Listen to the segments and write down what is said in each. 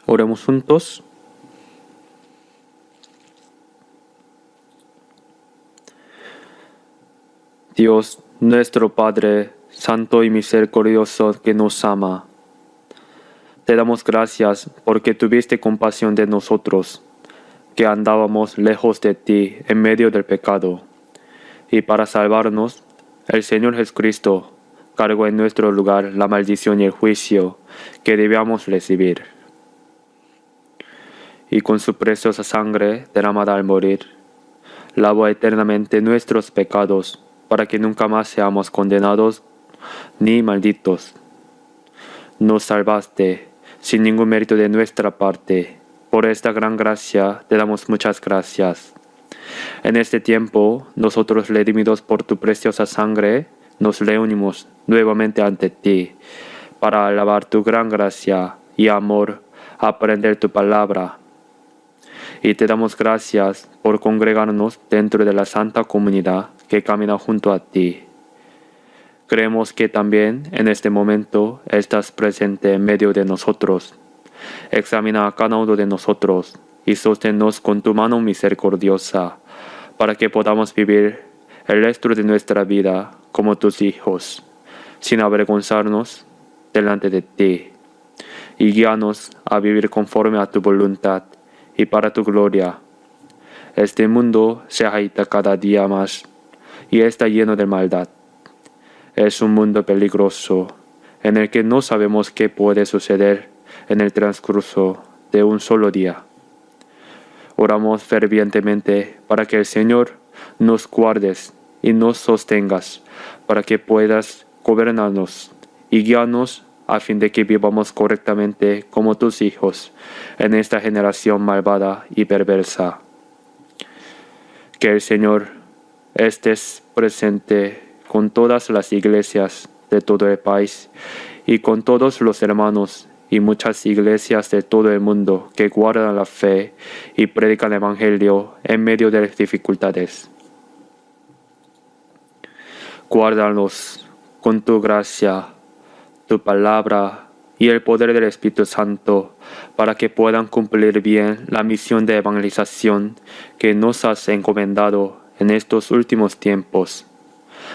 Oremos juntos. Dios, nuestro Padre, Santo y misericordioso que nos ama, te damos gracias porque tuviste compasión de nosotros, que andábamos lejos de ti en medio del pecado. Y para salvarnos, el Señor Jesucristo cargó en nuestro lugar la maldición y el juicio que debíamos recibir. Y con su preciosa sangre derramada al morir, lavó eternamente nuestros pecados para que nunca más seamos condenados ni malditos. Nos salvaste sin ningún mérito de nuestra parte. Por esta gran gracia te damos muchas gracias. En este tiempo, nosotros redimidos por tu preciosa sangre, nos reunimos nuevamente ante ti para alabar tu gran gracia y amor, aprender tu palabra. Y te damos gracias por congregarnos dentro de la santa comunidad que camina junto a ti. Creemos que también en este momento estás presente en medio de nosotros. Examina a cada uno de nosotros y sosténnos con tu mano misericordiosa para que podamos vivir el resto de nuestra vida como tus hijos, sin avergonzarnos delante de ti. Y guíanos a vivir conforme a tu voluntad y para tu gloria. Este mundo se agita cada día más y está lleno de maldad. Es un mundo peligroso en el que no sabemos qué puede suceder en el transcurso de un solo día. Oramos fervientemente para que el Señor nos guardes y nos sostengas, para que puedas gobernarnos y guiarnos a fin de que vivamos correctamente como tus hijos en esta generación malvada y perversa. Que el Señor estés presente con todas las iglesias de todo el país y con todos los hermanos y muchas iglesias de todo el mundo que guardan la fe y predican el Evangelio en medio de las dificultades. Guárdalos con tu gracia, tu palabra y el poder del Espíritu Santo para que puedan cumplir bien la misión de evangelización que nos has encomendado en estos últimos tiempos.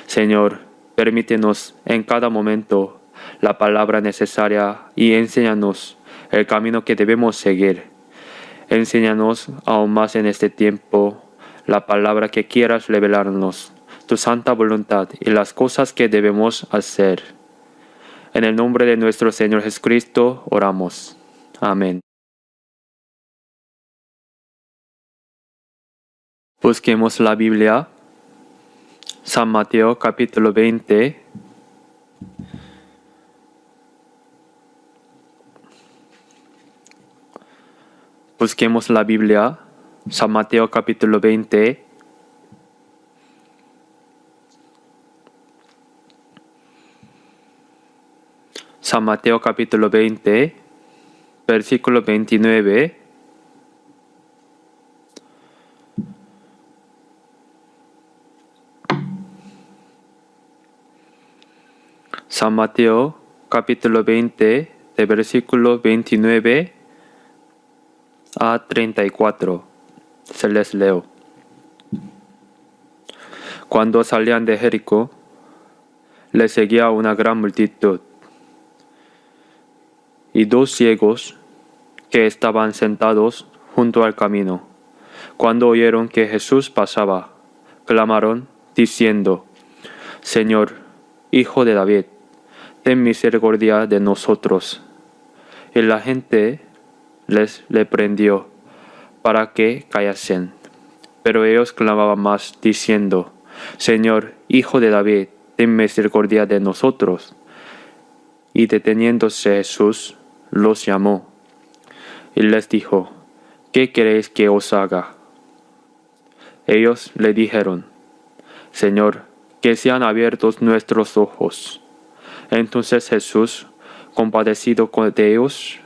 Señor, permítenos en cada momento la palabra necesaria y enséñanos el camino que debemos seguir. Enséñanos aún más en este tiempo la palabra que quieras revelarnos, tu santa voluntad y las cosas que debemos hacer. En el nombre de nuestro Señor Jesucristo oramos. Amén. Busquemos la Biblia. San Mateo capítulo 20. Busquemos la Biblia. San Mateo capítulo 20. San Mateo capítulo 20, versículo 29. San Mateo capítulo 20, de versículo 29 a 34. Se les leo. Cuando salían de Jericó, les seguía una gran multitud. Y dos ciegos que estaban sentados junto al camino, cuando oyeron que Jesús pasaba, clamaron diciendo: Señor, Hijo de David, ten misericordia de nosotros. Y la gente les reprendió para que callasen. Pero ellos clamaban más diciendo: Señor, Hijo de David, ten misericordia de nosotros. Y deteniéndose Jesús, los llamó y les dijo: ¿Qué queréis que os haga? Ellos le dijeron: Señor, que sean abiertos nuestros ojos. Entonces Jesús, compadecido de ellos,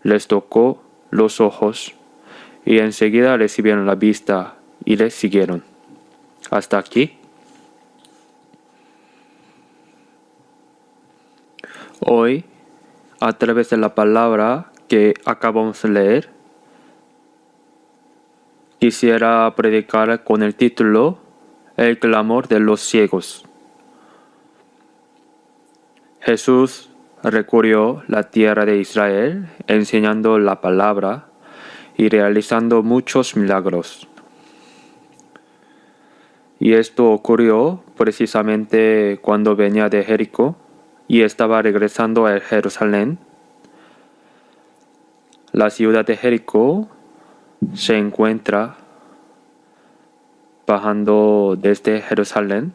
les tocó los ojos y enseguida recibieron la vista y les siguieron. Hasta aquí. Hoy, a través de la palabra que acabamos de leer, quisiera predicar con el título El clamor de los ciegos. Jesús recorrió la tierra de Israel enseñando la palabra y realizando muchos milagros. Y esto ocurrió precisamente cuando venía de Jericó y estaba regresando a Jerusalén. La ciudad de Jericó se encuentra bajando desde Jerusalén.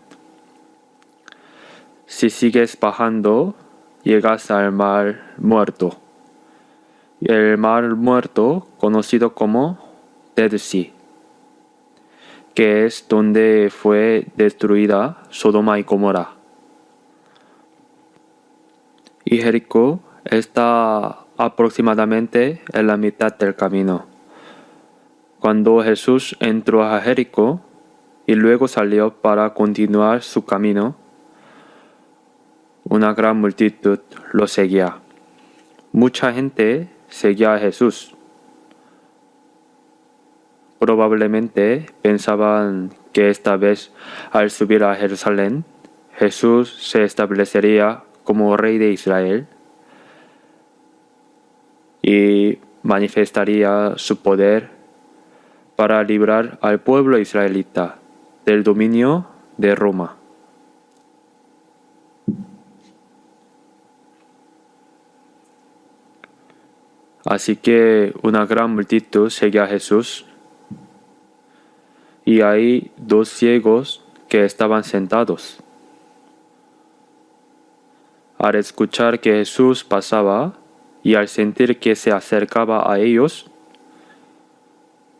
Si sigues bajando, llegas al Mar Muerto. El Mar Muerto, conocido como Dead Sea, que es donde fue destruida Sodoma y Gomorra. Y Jericó está aproximadamente en la mitad del camino. Cuando Jesús entró a Jericó y luego salió para continuar su camino, una gran multitud lo seguía. Mucha gente seguía a Jesús. Probablemente pensaban que esta vez, al subir a Jerusalén, Jesús se establecería como rey de Israel y manifestaría su poder para librar al pueblo israelita del dominio de Roma. Así que una gran multitud seguía a Jesús y hay dos ciegos que estaban sentados. Al escuchar que Jesús pasaba y al sentir que se acercaba a ellos,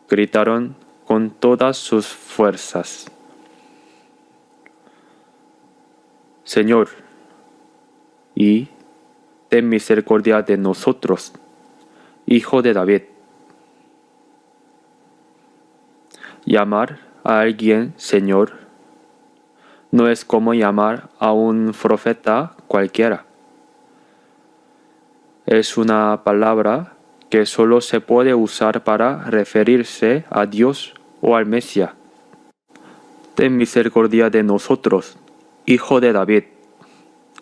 gritaron con todas sus fuerzas: Señor, y ten misericordia de nosotros, Hijo de David. Llamar a alguien Señor no es como llamar a un profeta cualquiera. Es una palabra que solo se puede usar para referirse a Dios o al Mesías. Ten misericordia de nosotros, Hijo de David.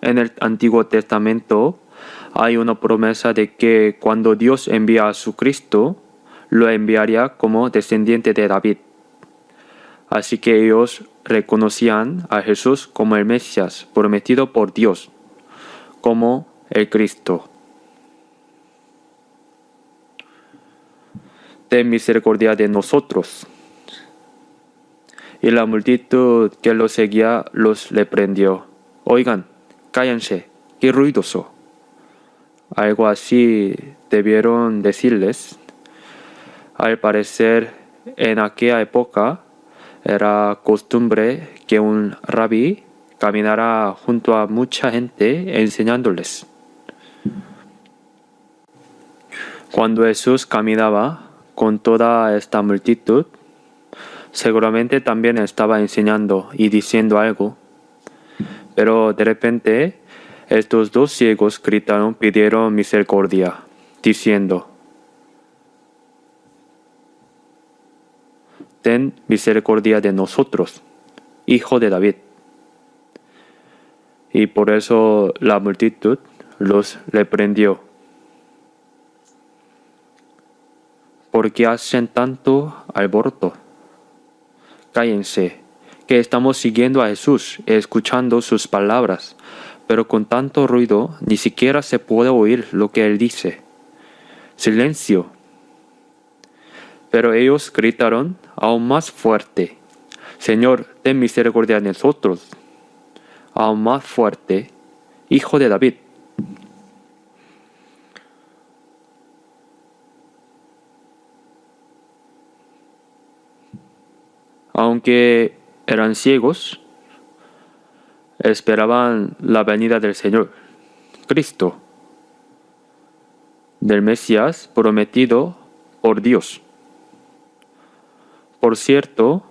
En el Antiguo Testamento hay una promesa de que cuando Dios envía a su Cristo, lo enviaría como descendiente de David. Así que ellos reconocían a Jesús como el Mesías prometido por Dios, como el Cristo. Ten misericordia de nosotros. Y la multitud que los seguía los reprendió. Oigan, cállense, qué ruidoso. Algo así debieron decirles. Al parecer, en aquella época era costumbre que un rabí caminara junto a mucha gente enseñándoles. Cuando Jesús caminaba con toda esta multitud, seguramente también estaba enseñando y diciendo algo. Pero de repente, estos dos ciegos gritaron, pidieron misericordia, diciendo: Ten misericordia de nosotros, Hijo de David. Y por eso la multitud los reprendió. ¿Por qué hacen tanto alboroto? Cállense, que estamos siguiendo a Jesús y escuchando sus palabras, pero con tanto ruido ni siquiera se puede oír lo que él dice. ¡Silencio! Pero ellos gritaron aún más fuerte: Señor, ten misericordia de nosotros. Aún más fuerte: Hijo de David. Aunque eran ciegos, esperaban la venida del Señor, Cristo, del Mesías prometido por Dios. Por cierto,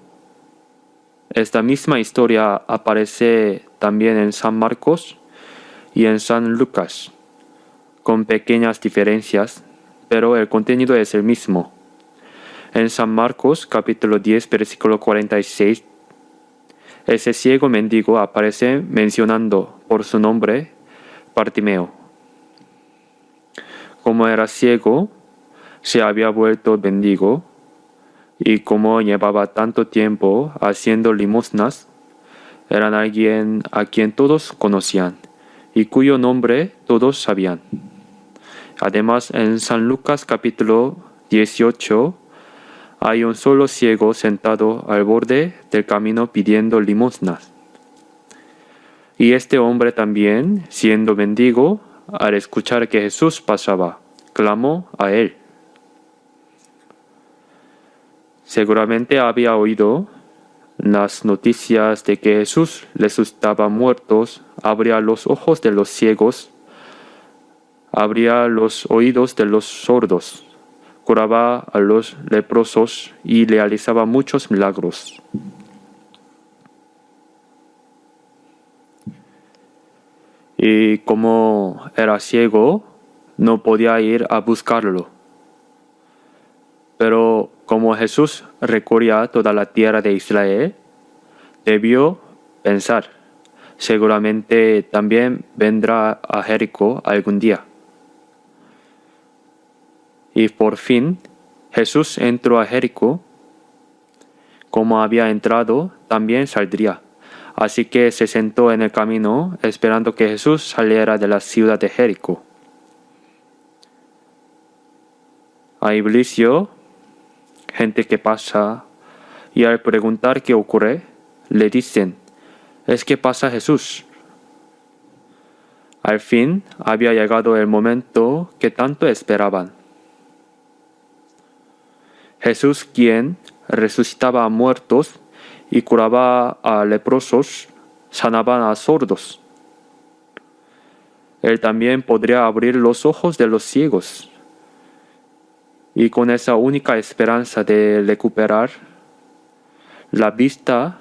esta misma historia aparece también en San Marcos y en San Lucas, con pequeñas diferencias. pero el contenido es el mismo. En San Marcos capítulo 10 versículo 46, ese ciego mendigo aparece mencionando por su nombre Bartimeo. Como era ciego, se había vuelto mendigo, y como llevaba tanto tiempo haciendo limosnas, eran alguien a quien todos conocían y cuyo nombre todos sabían. Además, en San Lucas capítulo 18 hay un solo ciego sentado al borde del camino pidiendo limosnas. Y este hombre también, siendo mendigo, al escuchar que Jesús pasaba, clamó a él. Seguramente había oído las noticias de que Jesús resucitaba muertos, abría los ojos de los ciegos, abría los oídos de los sordos, curaba a los leprosos y realizaba muchos milagros. Y como era ciego, no podía ir a buscarlo. Pero como Jesús recorría toda la tierra de Israel, debió pensar, seguramente también vendrá a Jericó algún día. Y por fin Jesús entró a Jericó. Como había entrado, también saldría. Así que se sentó en el camino esperando que Jesús saliera de la ciudad de Jericó. Hay bullicio, gente que pasa, y al preguntar qué ocurre, le dicen, es que pasa Jesús. Al fin había llegado el momento que tanto esperaban. Jesús, quien resucitaba a muertos y curaba a leprosos, sanaba a sordos. Él también podría abrir los ojos de los ciegos. Y con esa única esperanza de recuperar la vista,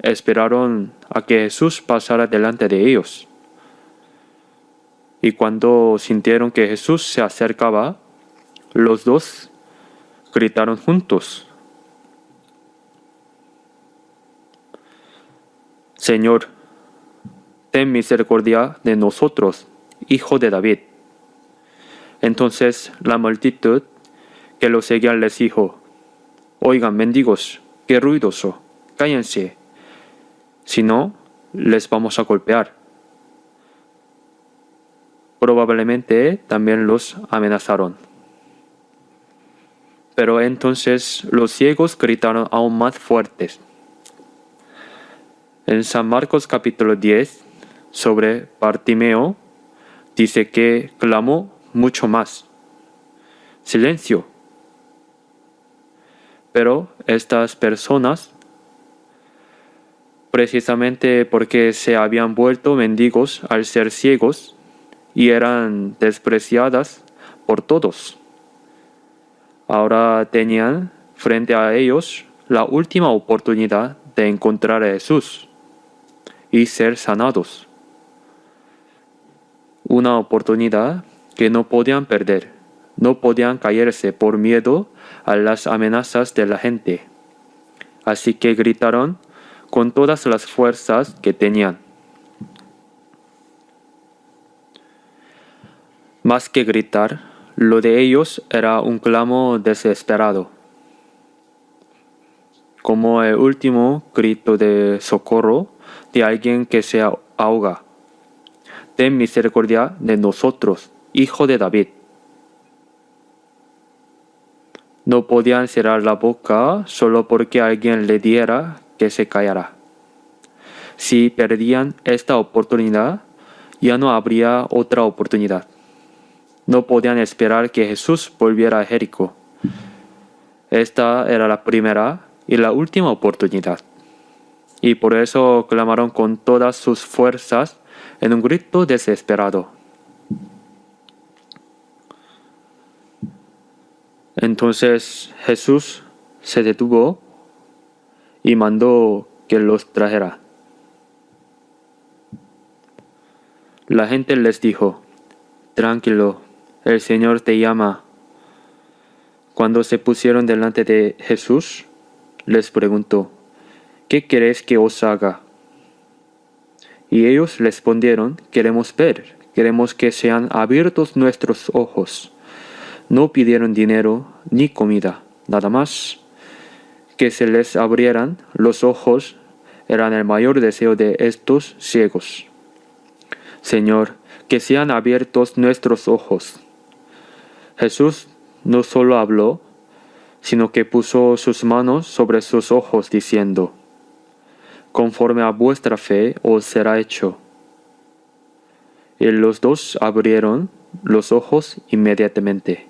esperaron a que Jesús pasara delante de ellos. Y cuando sintieron que Jesús se acercaba, los dos gritaron juntos, Señor, ten misericordia de nosotros, Hijo de David. Entonces la multitud que lo seguían les dijo, oigan, mendigos, qué ruidoso, cállense, si no, les vamos a golpear. Probablemente también los amenazaron. Pero entonces los ciegos gritaron aún más fuertes. En San Marcos capítulo 10, sobre Bartimeo, dice que clamó mucho más. Silencio. Pero estas personas, precisamente porque se habían vuelto mendigos al ser ciegos y eran despreciadas por todos, ahora tenían frente a ellos la última oportunidad de encontrar a Jesús y ser sanados. Una oportunidad que no podían perder, no podían caerse por miedo a las amenazas de la gente. Así que gritaron con todas las fuerzas que tenían. Más que gritar, lo de ellos era un clamo desesperado, como el último grito de socorro de alguien que se ahoga. Ten misericordia de nosotros, Hijo de David. No podían cerrar la boca solo porque alguien le diera que se callara. Si perdían esta oportunidad, ya no habría otra oportunidad. No podían esperar que Jesús volviera a Jericó. Esta era la primera y la última oportunidad. Y por eso clamaron con todas sus fuerzas en un grito desesperado. Entonces Jesús se detuvo y mandó que los trajera. La gente les dijo, tranquilo, el Señor te llama. Cuando se pusieron delante de Jesús, les preguntó, ¿qué queréis que os haga? Y ellos respondieron, queremos ver, queremos que sean abiertos nuestros ojos. No pidieron dinero ni comida, nada más. Que se les abrieran los ojos eran el mayor deseo de estos ciegos. Señor, que sean abiertos nuestros ojos. Jesús no solo habló, sino que puso sus manos sobre sus ojos, diciendo, conforme a vuestra fe os será hecho. Y los dos abrieron los ojos inmediatamente.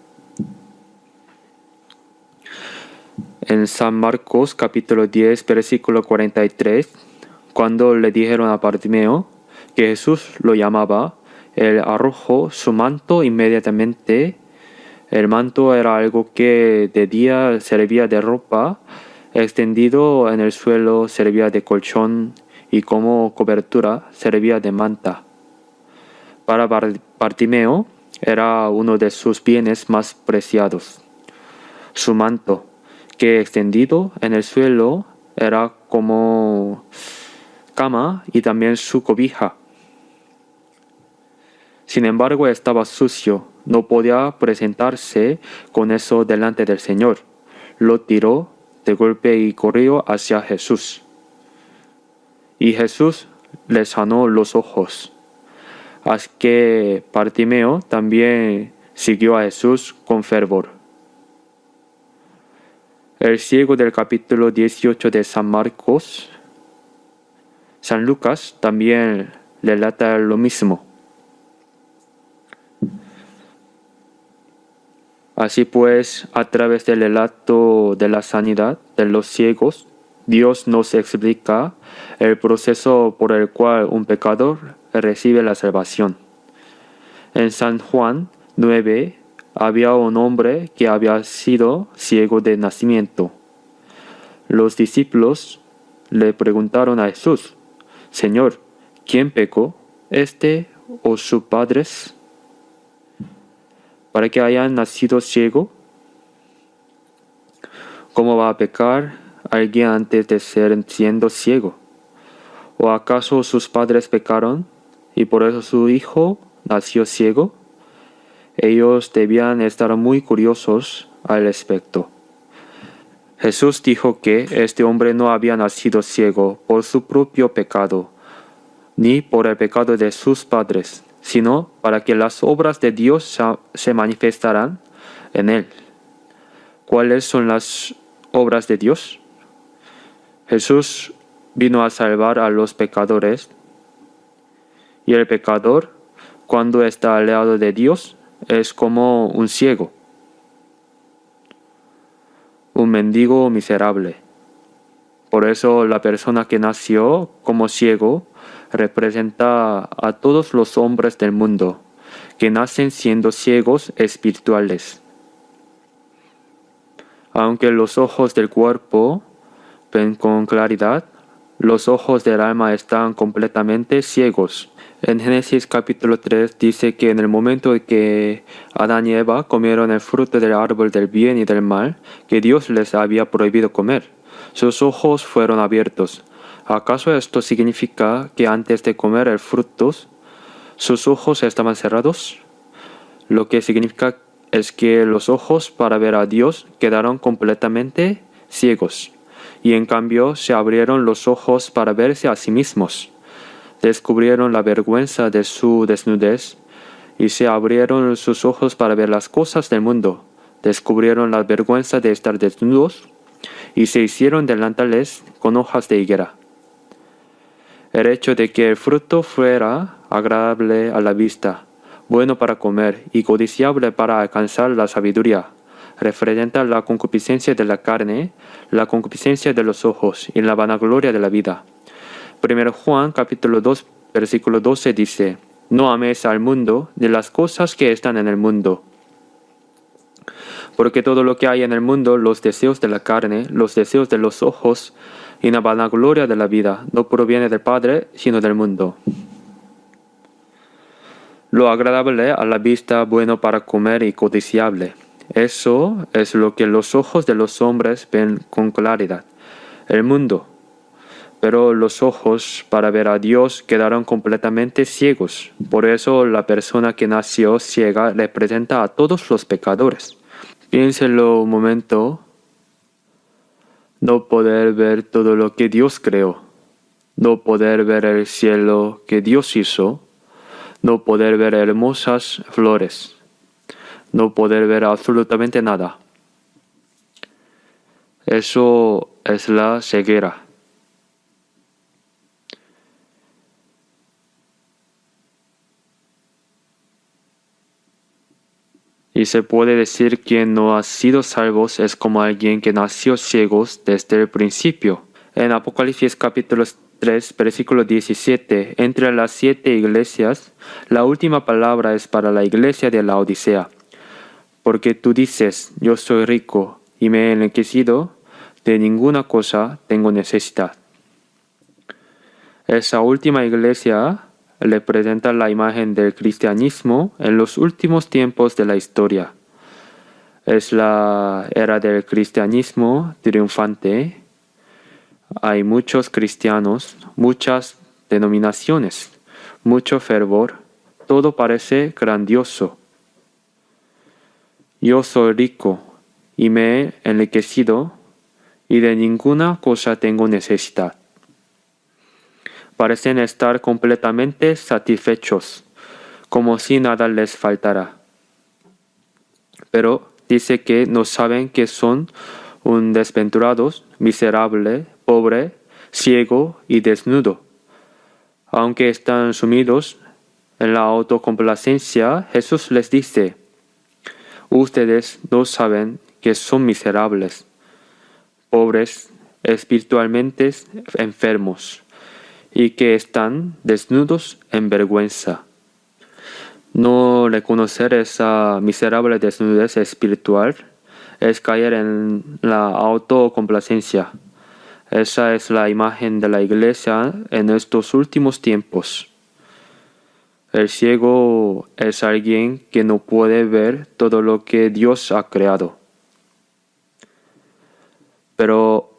En San Marcos capítulo 10, versículo 43, cuando le dijeron a Bartimeo que Jesús lo llamaba, él arrojó su manto inmediatamente. El manto era algo que de día servía de ropa, extendido en el suelo servía de colchón y como cobertura servía de manta. Para Bartimeo era uno de sus bienes más preciados. Su manto, que extendido en el suelo era como cama y también su cobija. Sin embargo, estaba sucio, no podía presentarse con eso delante del Señor. Lo tiró de golpe y corrió hacia Jesús. Y Jesús le sanó los ojos. Así que Bartimeo también siguió a Jesús con fervor. El ciego del capítulo 18 de San Marcos, San Lucas también relata lo mismo. Así pues, a través del relato de la sanidad de los ciegos, Dios nos explica el proceso por el cual un pecador recibe la salvación. En San Juan 9 había un hombre que había sido ciego de nacimiento. Los discípulos le preguntaron a Jesús, Señor, ¿quién pecó, este o sus padres, para que hayan nacido ciego? ¿Cómo va a pecar alguien antes de ser siendo ciego? ¿O acaso sus padres pecaron y por eso su hijo nació ciego? Ellos debían estar muy curiosos al respecto. Jesús dijo que este hombre no había nacido ciego por su propio pecado, ni por el pecado de sus padres, sino para que las obras de Dios se manifestaran en él. ¿Cuáles son las obras de Dios? Jesús vino a salvar a los pecadores, y el pecador, cuando está alejado de Dios, es como un ciego, un mendigo miserable. Por eso la persona que nació como ciego representa a todos los hombres del mundo que nacen siendo ciegos espirituales. Aunque los ojos del cuerpo ven con claridad, los ojos del alma están completamente ciegos. En Génesis capítulo 3 dice que en el momento en que Adán y Eva comieron el fruto del árbol del bien y del mal, que Dios les había prohibido comer, sus ojos fueron abiertos. ¿Acaso esto significa que antes de comer el fruto, sus ojos estaban cerrados? Lo que significa es que los ojos para ver a Dios quedaron completamente ciegos, y en cambio se abrieron los ojos para verse a sí mismos. Descubrieron la vergüenza de su desnudez y se abrieron sus ojos para ver las cosas del mundo. Descubrieron la vergüenza de estar desnudos y se hicieron delantales con hojas de higuera. El hecho de que el fruto fuera agradable a la vista, bueno para comer y codiciable para alcanzar la sabiduría, representa la concupiscencia de la carne, la concupiscencia de los ojos y la vanagloria de la vida. 1 Juan capítulo 2 versículo 12 dice, no améis al mundo ni las cosas que están en el mundo. Porque todo lo que hay en el mundo, los deseos de la carne, los deseos de los ojos y la vanagloria de la vida, no proviene del Padre, sino del mundo. Lo agradable a la vista, bueno para comer y codiciable. Eso es lo que los ojos de los hombres ven con claridad, el mundo. Pero los ojos para ver a Dios quedaron completamente ciegos. Por eso la persona que nació ciega representa a todos los pecadores. Piénselo un momento, no poder ver todo lo que Dios creó, no poder ver el cielo que Dios hizo, no poder ver hermosas flores, no poder ver absolutamente nada. Eso es la ceguera. Y se puede decir que quien no ha sido salvo es como alguien que nació ciegos desde el principio. En Apocalipsis capítulo 3, versículo 17, entre las 7 iglesias, la última palabra es para la iglesia de la Odisea. Porque tú dices, yo soy rico y me he enriquecido, de ninguna cosa tengo necesidad. Esa última iglesia representa la imagen del cristianismo en los últimos tiempos de la historia. Es la era del cristianismo triunfante. Hay muchos cristianos, muchas denominaciones, mucho fervor. Todo parece grandioso. Yo soy rico y me he enriquecido y de ninguna cosa tengo necesidad. Parecen estar completamente satisfechos, como si nada les faltara. Pero dice que no saben que son un desventurados, miserable, pobre, ciego y desnudo. Aunque están sumidos en la autocomplacencia, Jesús les dice, ustedes no saben que son miserables, pobres, espiritualmente enfermos, y que están desnudos en vergüenza. No reconocer esa miserable desnudez espiritual es caer en la autocomplacencia. Esa es la imagen de la iglesia en estos últimos tiempos. El ciego es alguien que no puede ver todo lo que Dios ha creado. Pero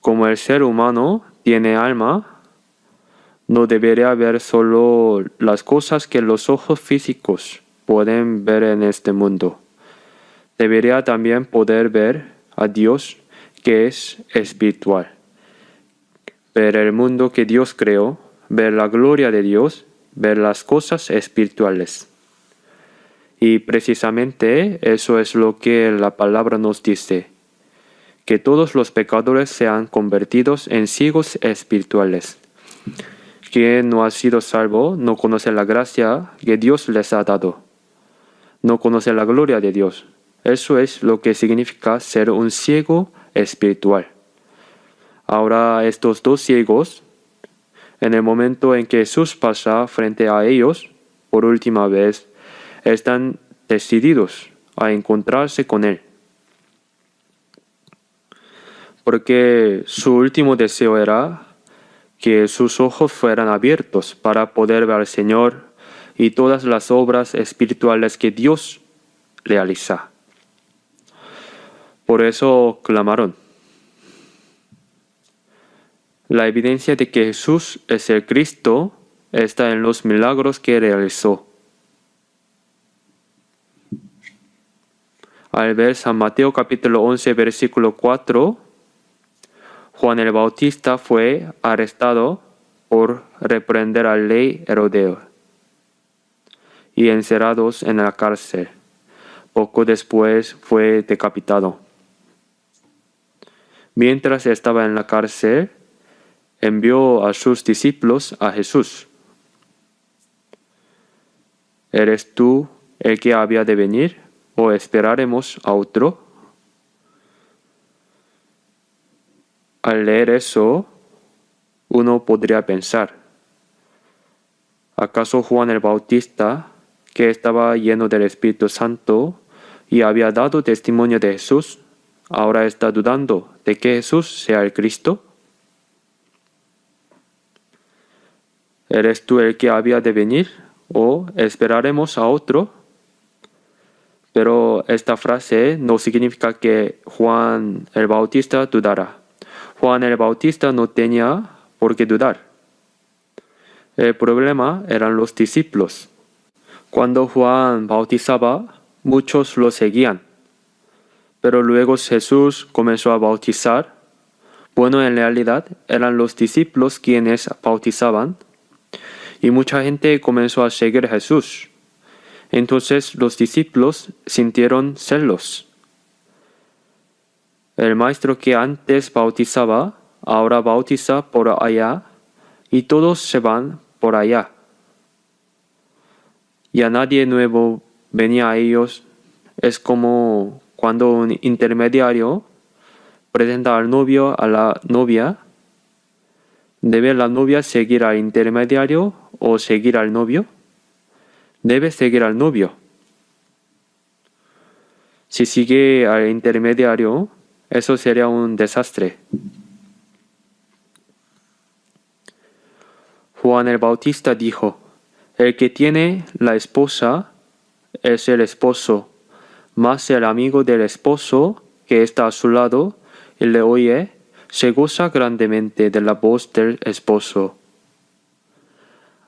como el ser humano tiene alma, no debería ver solo las cosas que los ojos físicos pueden ver en este mundo. Debería también poder ver a Dios que es espiritual. Ver el mundo que Dios creó, ver la gloria de Dios, ver las cosas espirituales. Y precisamente eso es lo que la palabra nos dice, que todos los pecadores sean convertidos en ciegos espirituales. Quien no ha sido salvo no conoce la gracia que Dios les ha dado. No conoce la gloria de Dios. Eso es lo que significa ser un ciego espiritual. Ahora estos dos ciegos, en el momento en que Jesús pasa frente a ellos, por última vez, están decididos a encontrarse con Él. Porque su último deseo era que sus ojos fueran abiertos para poder ver al Señor y todas las obras espirituales que Dios realiza. Por eso clamaron. La evidencia de que Jesús es el Cristo está en los milagros que realizó. Al ver San Mateo capítulo 11 versículo 4, Juan el Bautista fue arrestado por reprender al rey Herodes y encerrados en la cárcel. Poco después fue decapitado. Mientras estaba en la cárcel, envió a sus discípulos a Jesús. ¿Eres tú el que había de venir o esperaremos a otro? Al leer eso, uno podría pensar, ¿acaso Juan el Bautista, que estaba lleno del Espíritu Santo y había dado testimonio de Jesús, ahora está dudando de que Jesús sea el Cristo? ¿Eres tú el que había de venir o esperaremos a otro? Pero esta frase no significa que Juan el Bautista dudara. Juan el Bautista no tenía por qué dudar. El problema eran los discípulos. Cuando Juan bautizaba, muchos lo seguían. Pero luego Jesús comenzó a bautizar. Bueno, en realidad eran los discípulos quienes bautizaban. Y mucha gente comenzó a seguir a Jesús. Entonces los discípulos sintieron celos. El maestro que antes bautizaba, ahora bautiza por allá, y todos se van por allá. Y a nadie nuevo venía a ellos. Es como cuando un intermediario presenta al novio a la novia. ¿Debe la novia seguir al intermediario o seguir al novio? Debe seguir al novio. Si sigue al intermediario, eso sería un desastre. Juan el Bautista dijo: el que tiene la esposa es el esposo, mas el amigo del esposo que está a su lado y le oye, se goza grandemente de la voz del esposo.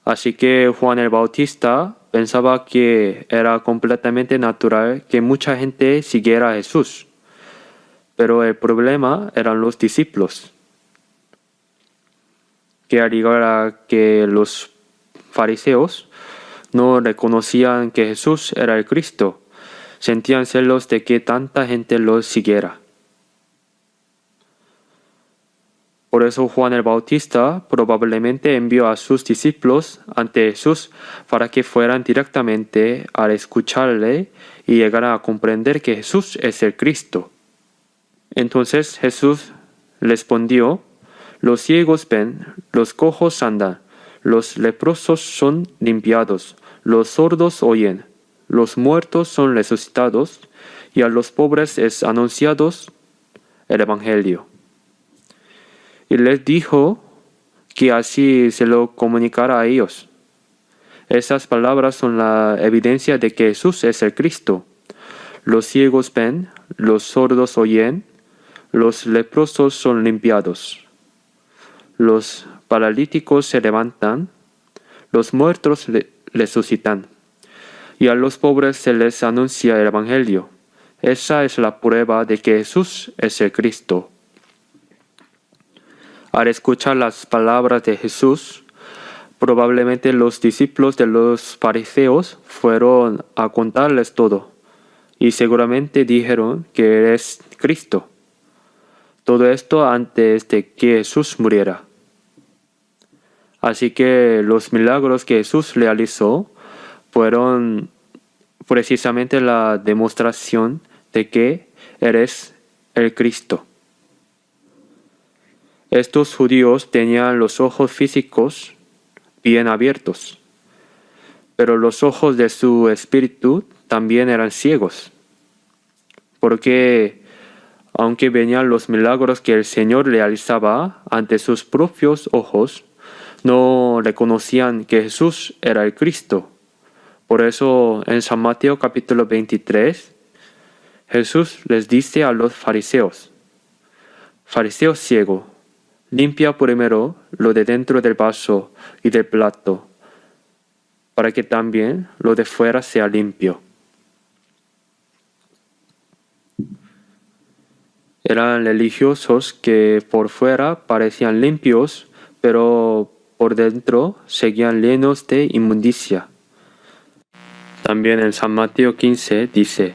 Así que Juan el Bautista pensaba que era completamente natural que mucha gente siguiera a Jesús. Pero el problema eran los discípulos, que al igual que los fariseos, no reconocían que Jesús era el Cristo. Sentían celos de que tanta gente lo siguiera. Por eso Juan el Bautista probablemente envió a sus discípulos ante Jesús para que fueran directamente al escucharle y llegaran a comprender que Jesús es el Cristo. Entonces Jesús respondió: los ciegos ven, los cojos andan, los leprosos son limpiados, los sordos oyen, los muertos son resucitados, y a los pobres es anunciado el Evangelio. Y les dijo que así se lo comunicara a ellos. Esas palabras son la evidencia de que Jesús es el Cristo. Los ciegos ven, los sordos oyen, los leprosos son limpiados, los paralíticos se levantan, los muertos resucitan, y a los pobres se les anuncia el Evangelio. Esa es la prueba de que Jesús es el Cristo. Al escuchar las palabras de Jesús, probablemente los discípulos de los fariseos fueron a contarles todo, y seguramente dijeron que eres Cristo. Todo esto antes de que Jesús muriera. Así que los milagros que Jesús realizó fueron precisamente la demostración de que eres el Cristo. Estos judíos tenían los ojos físicos bien abiertos, pero los ojos de su espíritu también eran ciegos, porque aunque venían los milagros que el Señor realizaba ante sus propios ojos, no reconocían que Jesús era el Cristo. Por eso en San Mateo capítulo 23, Jesús les dice a los fariseos: fariseo ciego, limpia primero lo de dentro del vaso y del plato, para que también lo de fuera sea limpio. Eran religiosos que por fuera parecían limpios, pero por dentro seguían llenos de inmundicia. También en San Mateo 15 dice: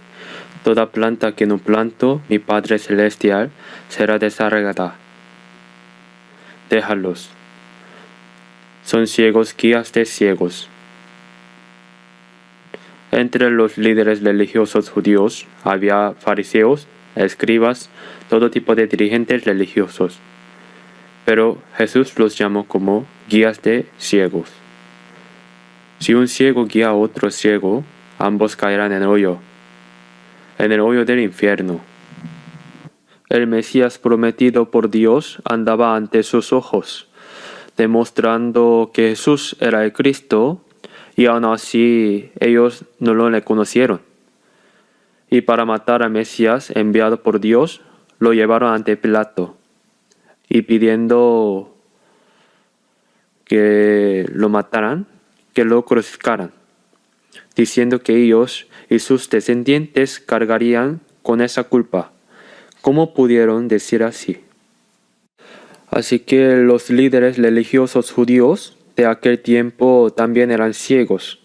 toda planta que no plantó mi Padre Celestial será desarraigada. Déjalos. Son ciegos guías de ciegos. Entre los líderes religiosos judíos había fariseos, escribas, todo tipo de dirigentes religiosos. Pero Jesús los llamó como guías de ciegos. Si un ciego guía a otro ciego, ambos caerán en el hoyo del infierno. El Mesías prometido por Dios andaba ante sus ojos, demostrando que Jesús era el Cristo, y aún así ellos no lo reconocieron. y para matar al Mesías enviado por Dios, lo llevaron ante Pilato y pidiendo que lo mataran, que lo crucificaran, diciendo que ellos y sus descendientes cargarían con esa culpa. ¿Cómo pudieron decir así? Así que los líderes religiosos judíos de aquel tiempo también eran ciegos.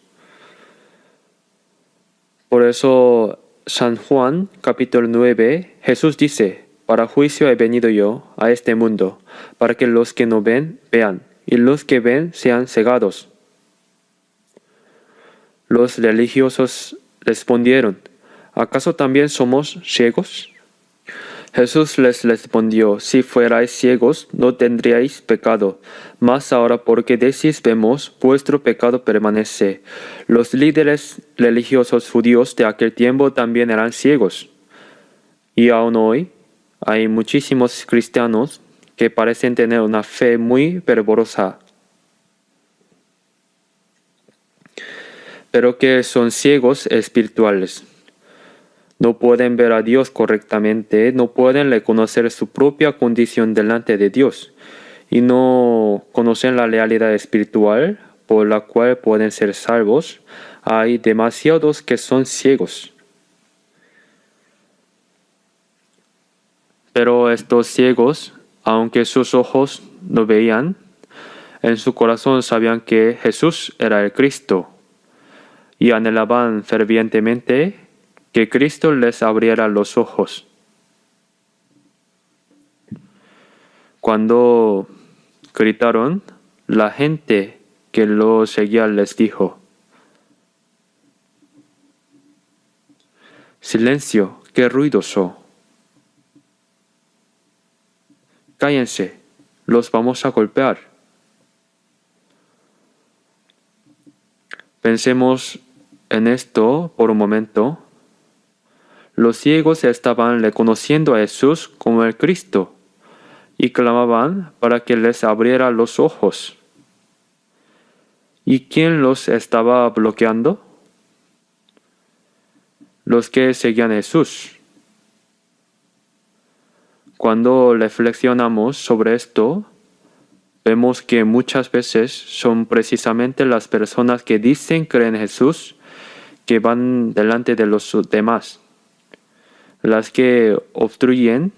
Por eso San Juan capítulo 9, Jesús dice: para juicio he venido yo a este mundo, para que los que no ven, vean, y los que ven sean cegados. Los religiosos respondieron: ¿acaso también somos ciegos? Jesús les respondió: si fuerais ciegos, no tendríais pecado, mas ahora porque decís vemos, vuestro pecado permanece. Los líderes religiosos judíos de aquel tiempo también eran ciegos. Y aún hoy hay muchísimos cristianos que parecen tener una fe muy fervorosa, pero que son ciegos espirituales. No pueden ver a Dios correctamente, no pueden reconocer su propia condición delante de Dios y no conocen la realidad espiritual por la cual pueden ser salvos. Hay demasiados que son ciegos. Pero estos ciegos, aunque sus ojos no veían, en su corazón sabían que Jesús era el Cristo y anhelaban fervientemente que Cristo les abriera los ojos. Cuando gritaron, la gente que lo seguía les dijo: silencio, qué ruidoso. Cállense, los vamos a golpear. Pensemos en esto por un momento. Los ciegos estaban reconociendo a Jesús como el Cristo y clamaban para que les abriera los ojos. ¿Y quién los estaba bloqueando? Los que seguían a Jesús. Cuando reflexionamos sobre esto, vemos que muchas veces son precisamente las personas que dicen creer en Jesús que van delante de los demás, las que obstruyen,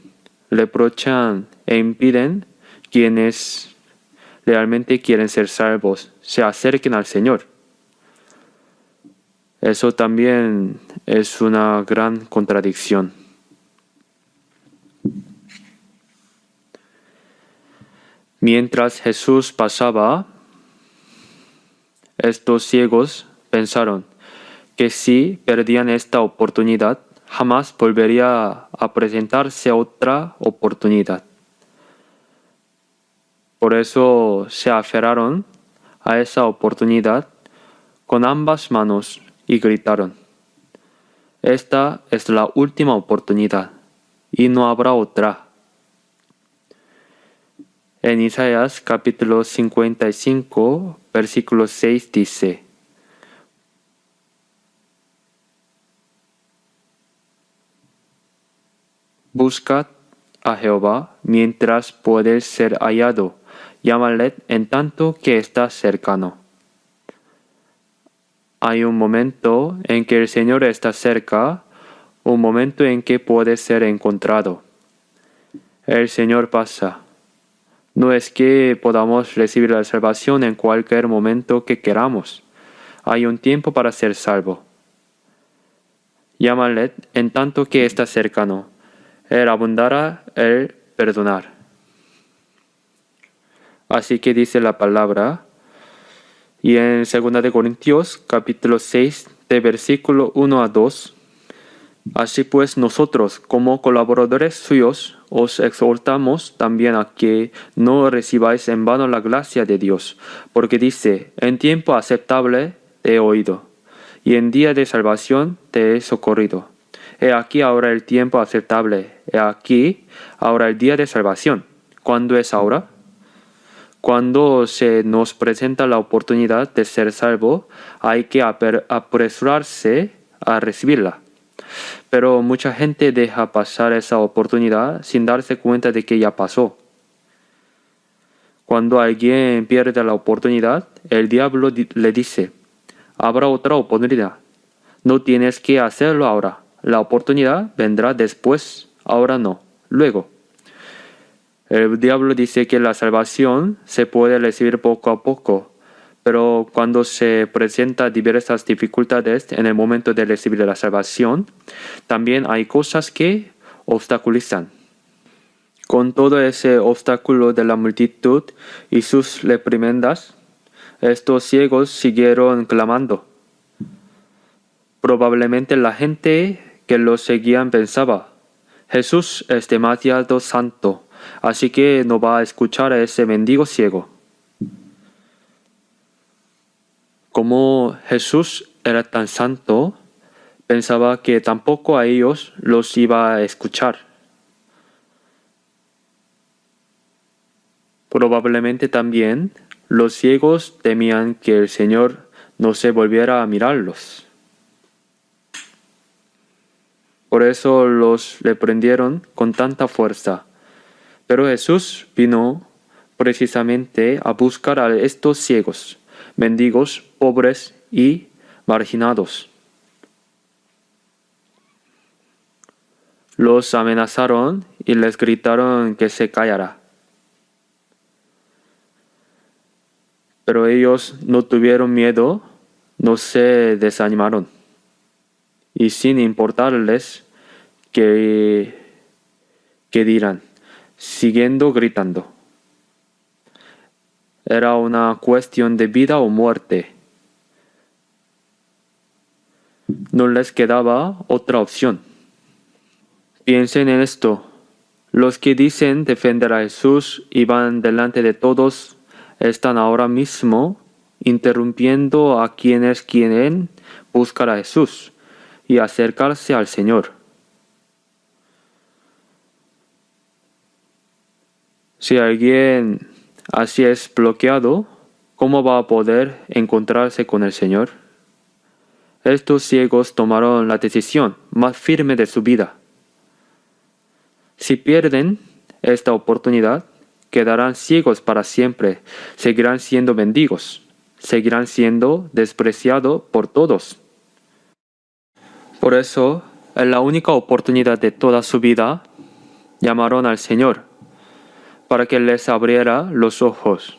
reprochan e impiden quienes realmente quieren ser salvos se acerquen al Señor. Eso también es una gran contradicción. Mientras Jesús pasaba, estos ciegos pensaron que si perdían esta oportunidad, jamás volvería a presentarse otra oportunidad. Por eso se aferraron a esa oportunidad con ambas manos y gritaron: esta es la última oportunidad y no habrá otra. En Isaías capítulo 55, versículo 6 dice: buscad a Jehová mientras puede ser hallado, llámale en tanto que está cercano. Hay un momento en que el Señor está cerca, un momento en que puede ser encontrado. El Señor pasa. No es que podamos recibir la salvación en cualquier momento que queramos. Hay un tiempo para ser salvo. Llámale en tanto que está cercano. Él abundará el perdonar. Así que dice la palabra, y en 2 de Corintios capítulo 6 de versículo 1 a 2, así pues nosotros como colaboradores suyos os exhortamos también a que no recibáis en vano la gracia de Dios, porque dice: en tiempo aceptable te he oído, y en día de salvación te he socorrido. He aquí ahora el tiempo aceptable, he aquí ahora el día de salvación. ¿Cuándo es ahora? Cuando se nos presenta la oportunidad de ser salvo, hay que apresurarse a recibirla. Pero mucha gente deja pasar esa oportunidad sin darse cuenta de que ya pasó. Cuando alguien pierde la oportunidad, el diablo le dice, habrá otra oportunidad. No tienes que hacerlo ahora. La oportunidad vendrá después, ahora no, luego. El diablo dice que la salvación se puede recibir poco a poco, pero cuando se presentan diversas dificultades en el momento de recibir la salvación, también hay cosas que obstaculizan. Con todo ese obstáculo de la multitud y sus reprimendas, estos ciegos siguieron clamando. Probablemente la gente que los seguían pensaba, Jesús es demasiado santo, así que no va a escuchar a ese mendigo ciego. Como Jesús era tan santo, pensaba que tampoco a ellos los iba a escuchar. Probablemente también los ciegos temían que el Señor no se volviera a mirarlos. Por eso los reprendieron con tanta fuerza. Pero Jesús vino precisamente a buscar a estos ciegos, mendigos, pobres y marginados. Los amenazaron y les gritaron que se callara. Pero ellos no tuvieron miedo, no se desanimaron. Y sin importarles qué dirán, siguiendo gritando. Era una cuestión de vida o muerte. No les quedaba otra opción. Piensen en esto. Los que dicen defender a Jesús y van delante de todos están ahora mismo interrumpiendo a quienes quieren buscar a Jesús y acercarse al Señor. Si alguien así es bloqueado, ¿cómo va a poder encontrarse con el Señor? Estos ciegos tomaron la decisión más firme de su vida. Si pierden esta oportunidad, quedarán ciegos para siempre, seguirán siendo mendigos, seguirán siendo despreciados por todos. Por eso, en la única oportunidad de toda su vida, llamaron al Señor para que les abriera los ojos.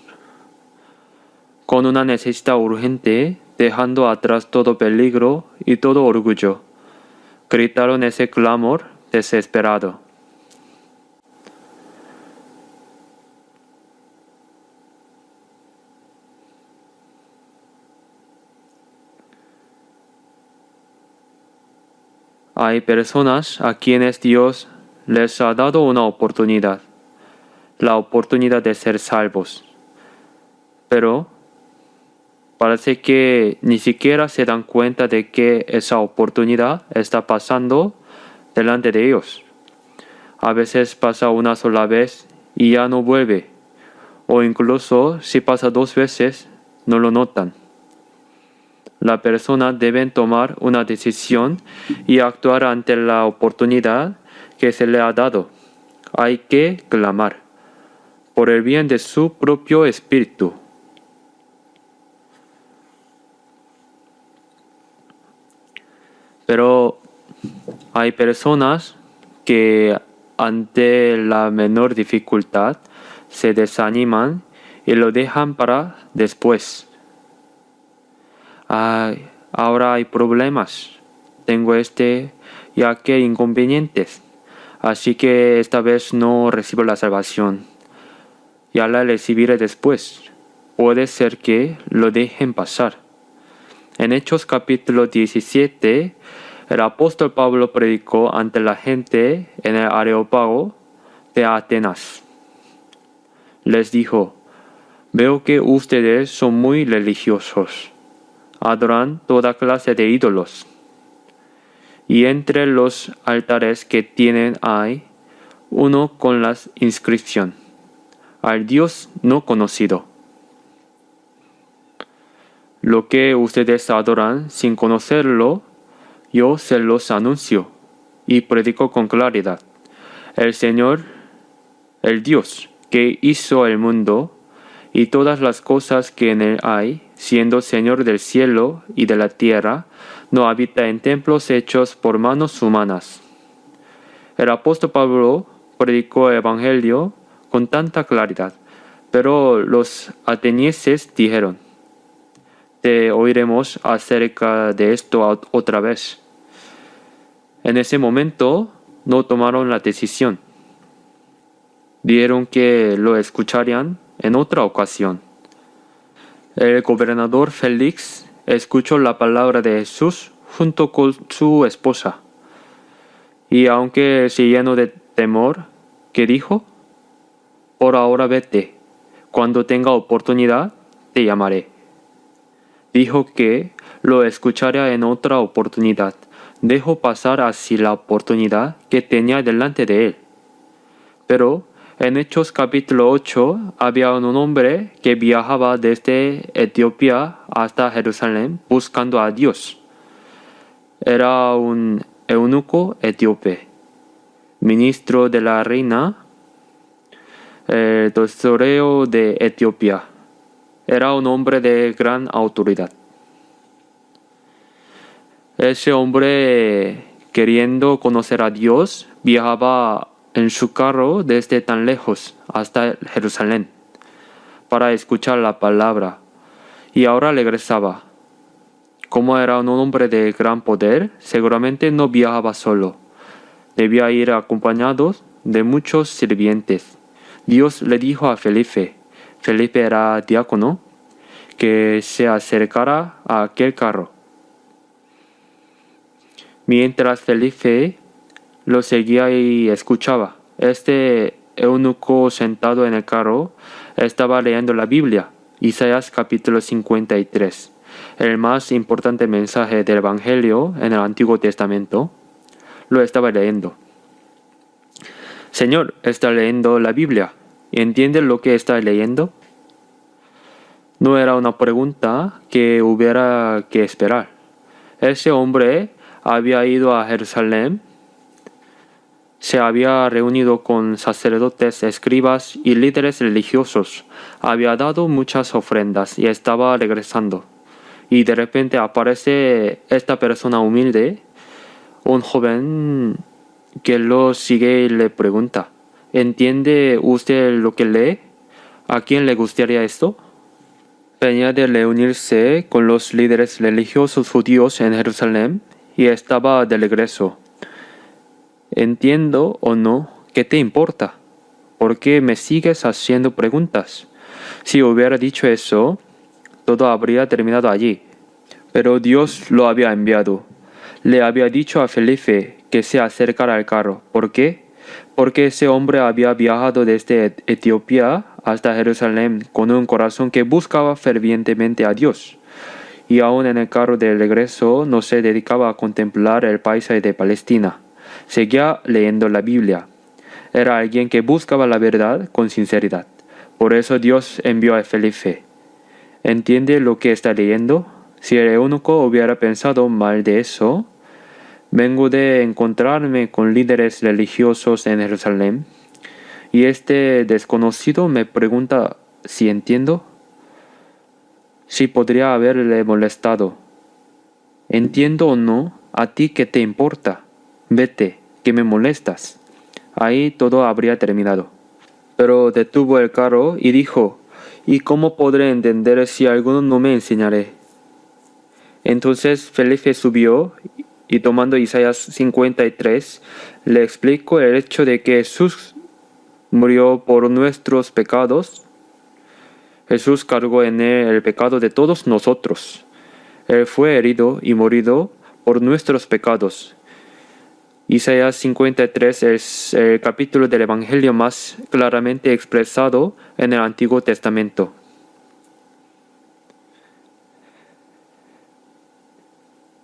Con una necesidad urgente, dejando atrás todo peligro y todo orgullo, gritaron ese clamor desesperado. Hay personas a quienes Dios les ha dado una oportunidad, la oportunidad de ser salvos. Pero parece que ni siquiera se dan cuenta de que esa oportunidad está pasando delante de ellos. A veces pasa una sola vez y ya no vuelve, o incluso si pasa 2 veces, no lo notan. La persona debe tomar una decisión y actuar ante la oportunidad que se le ha dado. Hay que clamar por el bien de su propio espíritu. Pero hay personas que ante la menor dificultad se desaniman y lo dejan para después. Ahora hay problemas. Tengo y aquel inconvenientes. Así que esta vez no recibo la salvación. Ya la recibiré después. Puede ser que lo dejen pasar. En Hechos capítulo 17, el apóstol Pablo predicó ante la gente en el Areópago de Atenas. Les dijo, veo que ustedes son muy religiosos. Adoran toda clase de ídolos. Y entre los altares que tienen hay uno con la inscripción, al Dios no conocido. Lo que ustedes adoran sin conocerlo, Yo se los anuncio y predico con claridad. El Señor, el Dios que hizo el mundo y todas las cosas que en él hay, siendo Señor del cielo y de la tierra, no habita en templos hechos por manos humanas. El apóstol Pablo predicó el Evangelio con tanta claridad, pero los atenienses dijeron: te oiremos acerca de esto otra vez. En ese momento no tomaron la decisión. Dijeron que lo escucharían en otra ocasión. El gobernador Félix escuchó la palabra de Jesús junto con su esposa. Y aunque se llenó de temor, ¿qué dijo? Por ahora vete. Cuando tenga oportunidad, te llamaré. Dijo que lo escucharía en otra oportunidad. Dejó pasar así la oportunidad que tenía delante de él. Pero en Hechos capítulo 8 había un hombre que viajaba desde Etiopía hasta Jerusalén buscando a Dios. Era un eunuco etíope, ministro de la reina, el tesorero de Etiopía. Era un hombre de gran autoridad. Ese hombre, queriendo conocer a Dios, viajaba en su carro desde tan lejos hasta Jerusalén para escuchar la palabra, y ahora regresaba. Como era un hombre de gran poder, seguramente no viajaba solo. Debía ir acompañado de muchos sirvientes. Dios le dijo a Felipe era diácono, que se acercara a aquel carro. Mientras Felipe lo seguía y escuchaba, este eunuco sentado en el carro estaba leyendo la Biblia, Isaías capítulo 53, el más importante mensaje del Evangelio en el Antiguo Testamento. Lo estaba leyendo. Señor, está leyendo la Biblia. ¿Entiende lo que está leyendo? No era una pregunta que hubiera que esperar. Ese hombre había ido a Jerusalén, se había reunido con sacerdotes, escribas y líderes religiosos, había dado muchas ofrendas y estaba regresando. Y de repente aparece esta persona humilde, un joven que lo sigue y le pregunta: ¿entiende usted lo que lee? ¿A quién le gustaría esto? Venía de reunirse con los líderes religiosos judíos en Jerusalén y estaba de regreso. ¿Entiendo o no? ¿Qué te importa? ¿Por qué me sigues haciendo preguntas? Si hubiera dicho eso, todo habría terminado allí. Pero Dios lo había enviado. Le había dicho a Felipe que se acercara al carro. ¿Por qué? Porque ese hombre había viajado desde Etiopía hasta Jerusalén con un corazón que buscaba fervientemente a Dios. Y aún en el carro de regreso no se dedicaba a contemplar el paisaje de Palestina. Seguía leyendo la Biblia. Era alguien que buscaba la verdad con sinceridad. Por eso Dios envió a Felipe. ¿Entiende lo que está leyendo? Si el eunuco hubiera pensado mal de eso: vengo de encontrarme con líderes religiosos en Jerusalén, y este desconocido me pregunta si entiendo. Si podría haberle molestado. ¿Entiendo o no? ¿A ti qué te importa? Vete, que me molestas. Ahí todo habría terminado. Pero detuvo el carro y dijo: ¿y cómo podré entender si alguno no me enseñaré? Entonces Felipe subió y tomando Isaías 53, le explicó el hecho de que Jesús murió por nuestros pecados. Jesús cargó en él el pecado de todos nosotros. Él fue herido y morido por nuestros pecados. Isaías 53 es el capítulo del Evangelio más claramente expresado en el Antiguo Testamento.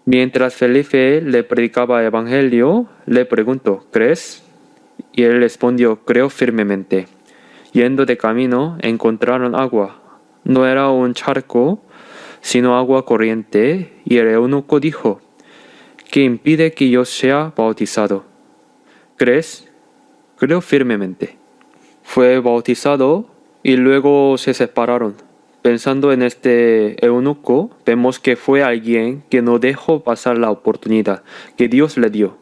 Mientras Felipe le predicaba el Evangelio, le preguntó: ¿crees? Y él respondió: creo firmemente. Yendo de camino, encontraron agua. No era un charco, sino agua corriente, y el eunuco dijo: que impide que yo sea bautizado. ¿Crees? Creo firmemente. Fue bautizado y luego se separaron. Pensando en este eunuco, vemos que fue alguien que no dejó pasar la oportunidad que Dios le dio.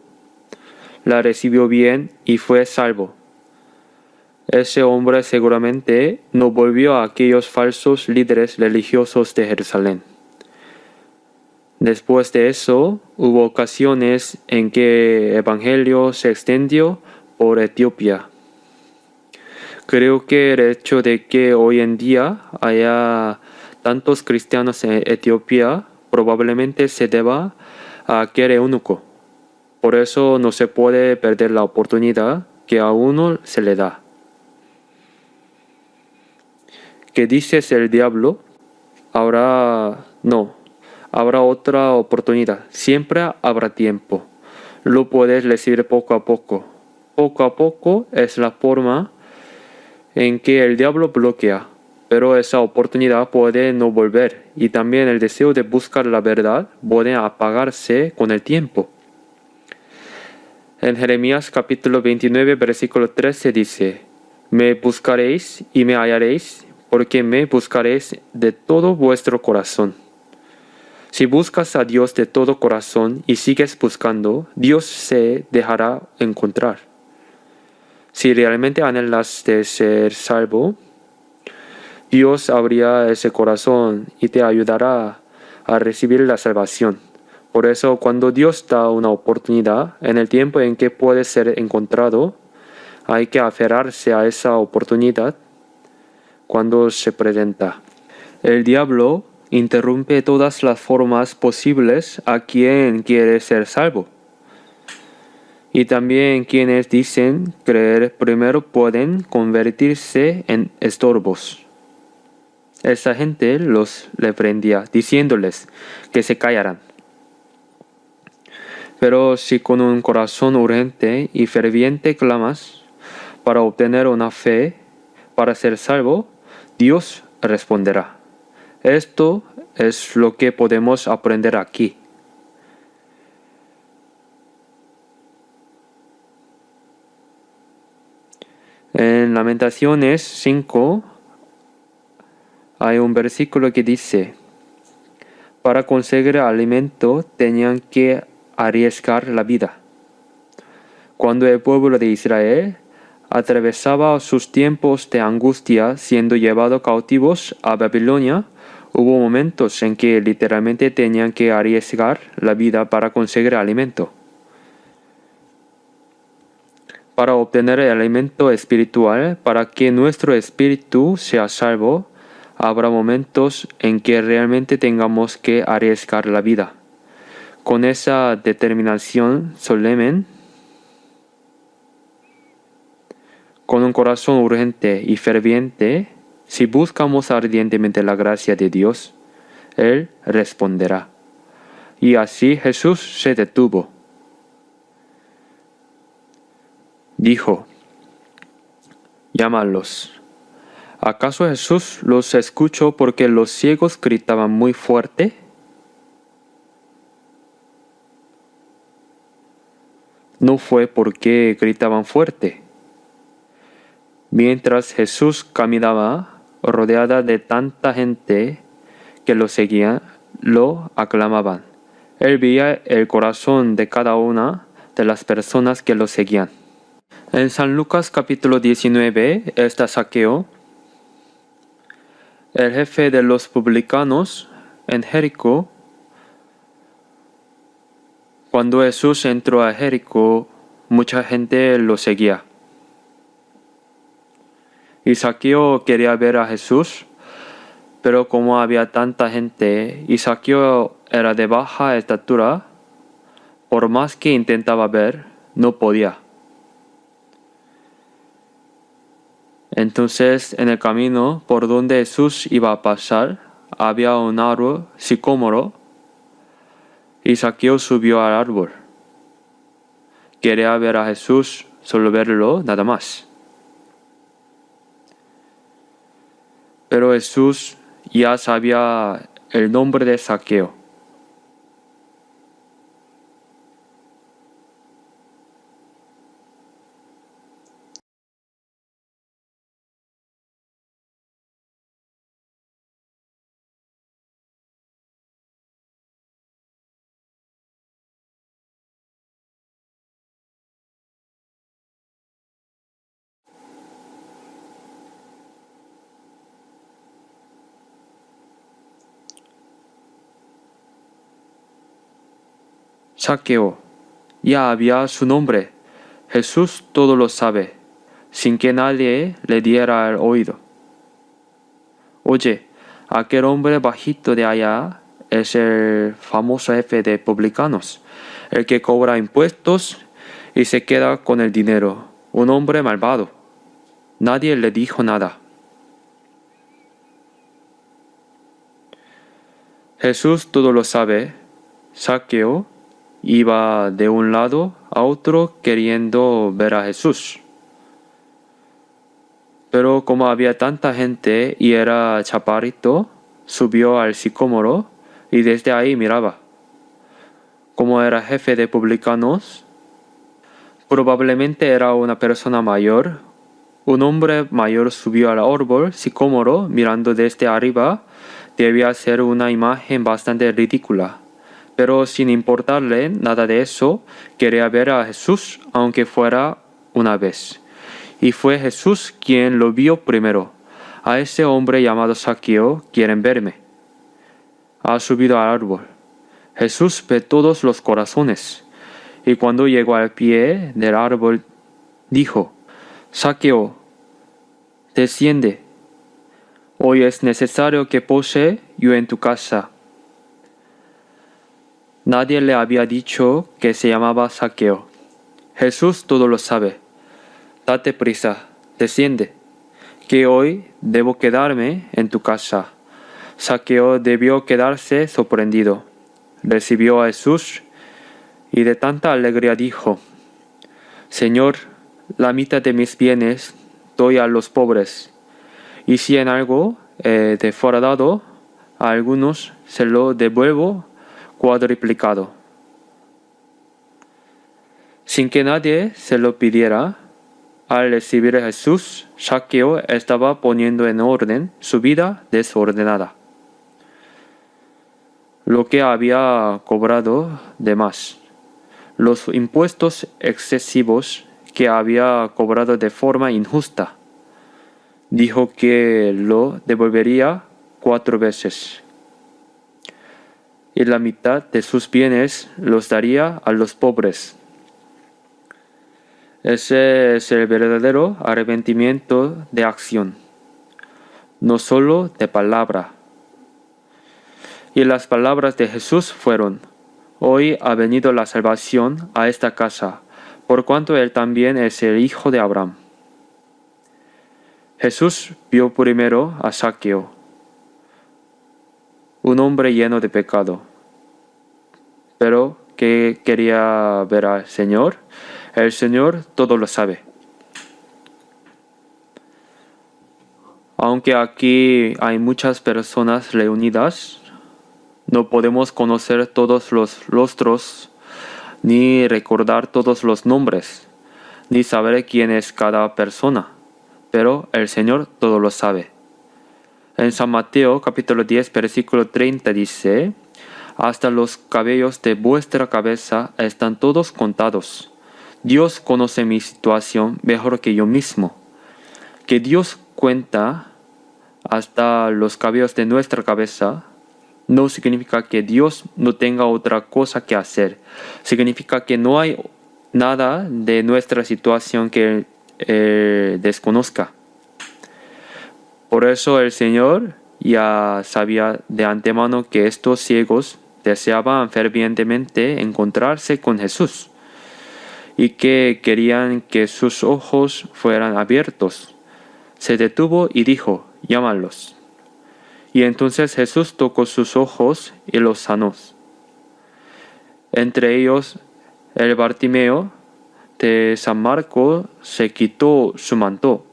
La recibió bien y fue salvo. Ese hombre seguramente no volvió a aquellos falsos líderes religiosos de Jerusalén. Después de eso, hubo ocasiones en que el evangelio se extendió por Etiopía. Creo que el hecho de que hoy en día haya tantos cristianos en Etiopía probablemente se deba a aquel eunuco. Por eso no se puede perder la oportunidad que a uno se le da. ¿Qué dices el diablo? Ahora no. Habrá otra oportunidad. Siempre habrá tiempo. Lo puedes recibir poco a poco. Poco a poco es la forma en que el diablo bloquea. Pero esa oportunidad puede no volver. Y también el deseo de buscar la verdad puede apagarse con el tiempo. En Jeremías capítulo 29, versículo 13 dice: Me buscaréis y me hallaréis, porque me buscaréis de todo vuestro corazón. Si buscas a Dios de todo corazón y sigues buscando, Dios se dejará encontrar. Si realmente anhelas de ser salvo, Dios abrirá ese corazón y te ayudará a recibir la salvación. Por eso, cuando Dios da una oportunidad, en el tiempo en que puede ser encontrado, hay que aferrarse a esa oportunidad cuando se presenta. El diablo interrumpe todas las formas posibles a quien quiere ser salvo. Y también quienes dicen creer primero pueden convertirse en estorbos. Esa gente los reprendía, diciéndoles que se callaran. Pero si con un corazón urgente y ferviente clamas para obtener una fe, para ser salvo, Dios responderá. Esto es lo que podemos aprender aquí. En Lamentaciones 5 hay un versículo que dice: para conseguir alimento tenían que arriesgar la vida. Cuando el pueblo de Israel atravesaba sus tiempos de angustia siendo llevado cautivos a Babilonia, hubo momentos en que literalmente tenían que arriesgar la vida para conseguir alimento. Para obtener el alimento espiritual, para que nuestro espíritu sea salvo, habrá momentos en que realmente tengamos que arriesgar la vida. Con esa determinación solemne, con un corazón urgente y ferviente, si buscamos ardientemente la gracia de Dios, Él responderá. Y así Jesús se detuvo. Dijo: llámalos. ¿Acaso Jesús los escuchó porque los ciegos gritaban muy fuerte? No fue porque gritaban fuerte. Mientras Jesús caminaba, rodeada de tanta gente que lo seguía, lo aclamaban. Él veía el corazón de cada una de las personas que lo seguían. En San Lucas capítulo 19 está Zaqueo, el jefe de los publicanos en Jericó. Cuando Jesús entró a Jericó, mucha gente lo seguía. Y Zaqueo quería ver a Jesús, pero como había tanta gente y Zaqueo era de baja estatura, por más que intentaba ver, no podía. Entonces, en el camino por donde Jesús iba a pasar, había un árbol sicómoro, y Zaqueo subió al árbol. Quería ver a Jesús, solo verlo, nada más. Pero Jesús ya sabía el nombre de Zaqueo. Zaqueo, ya había su nombre. Jesús todo lo sabe, sin que nadie le diera el oído. Oye, aquel hombre bajito de allá es el famoso jefe de publicanos, el que cobra impuestos y se queda con el dinero, un hombre malvado. Nadie le dijo nada. Jesús todo lo sabe. Zaqueo iba de un lado a otro queriendo ver a Jesús. Pero como había tanta gente y era chaparrito, subió al sicómoro y desde ahí miraba. Como era jefe de publicanos, probablemente era una persona mayor. Un hombre mayor subió al árbol sicómoro mirando desde arriba. Debía ser una imagen bastante ridícula. Pero sin importarle nada de eso, quería ver a Jesús aunque fuera una vez. Y fue Jesús quien lo vio primero. A ese hombre llamado Zaqueo quieren verme. Ha subido al árbol. Jesús ve todos los corazones. Y cuando llegó al pie del árbol, dijo, Zaqueo, desciende. Hoy es necesario que pose yo en tu casa. Nadie le había dicho que se llamaba Zaqueo. Jesús todo lo sabe. Date prisa, desciende, que hoy debo quedarme en tu casa. Zaqueo debió quedarse sorprendido. Recibió a Jesús y de tanta alegría dijo, Señor, la mitad de mis bienes doy a los pobres, y si en algo he defraudado a algunos, se lo devuelvo cuadriplicado. Sin que nadie se lo pidiera, al recibir a Jesús, Zaqueo estaba poniendo en orden su vida desordenada. Lo que había cobrado de más, los impuestos excesivos que había cobrado de forma injusta. Dijo que lo devolvería 4 veces. Y la mitad de sus bienes los daría a los pobres. Ese es el verdadero arrepentimiento de acción, no solo de palabra. Y las palabras de Jesús fueron, Hoy ha venido la salvación a esta casa, por cuanto él también es el hijo de Abraham. Jesús vio primero a Zaqueo, un hombre lleno de pecado, pero que quería ver al Señor. El Señor todo lo sabe. Aunque aquí hay muchas personas reunidas, no podemos conocer todos los rostros, ni recordar todos los nombres, ni saber quién es cada persona, pero el Señor todo lo sabe. En San Mateo capítulo 10 versículo 30 dice, Hasta los cabellos de vuestra cabeza están todos contados. Dios conoce mi situación mejor que yo mismo. Que Dios cuenta hasta los cabellos de nuestra cabeza no significa que Dios no tenga otra cosa que hacer. Significa que no hay nada de nuestra situación que Él desconozca. Por eso el Señor ya sabía de antemano que estos ciegos deseaban fervientemente encontrarse con Jesús y que querían que sus ojos fueran abiertos. Se detuvo y dijo, llámalos. Y entonces Jesús tocó sus ojos y los sanó. Entre ellos, el Bartimeo de San Marcos se quitó su manto.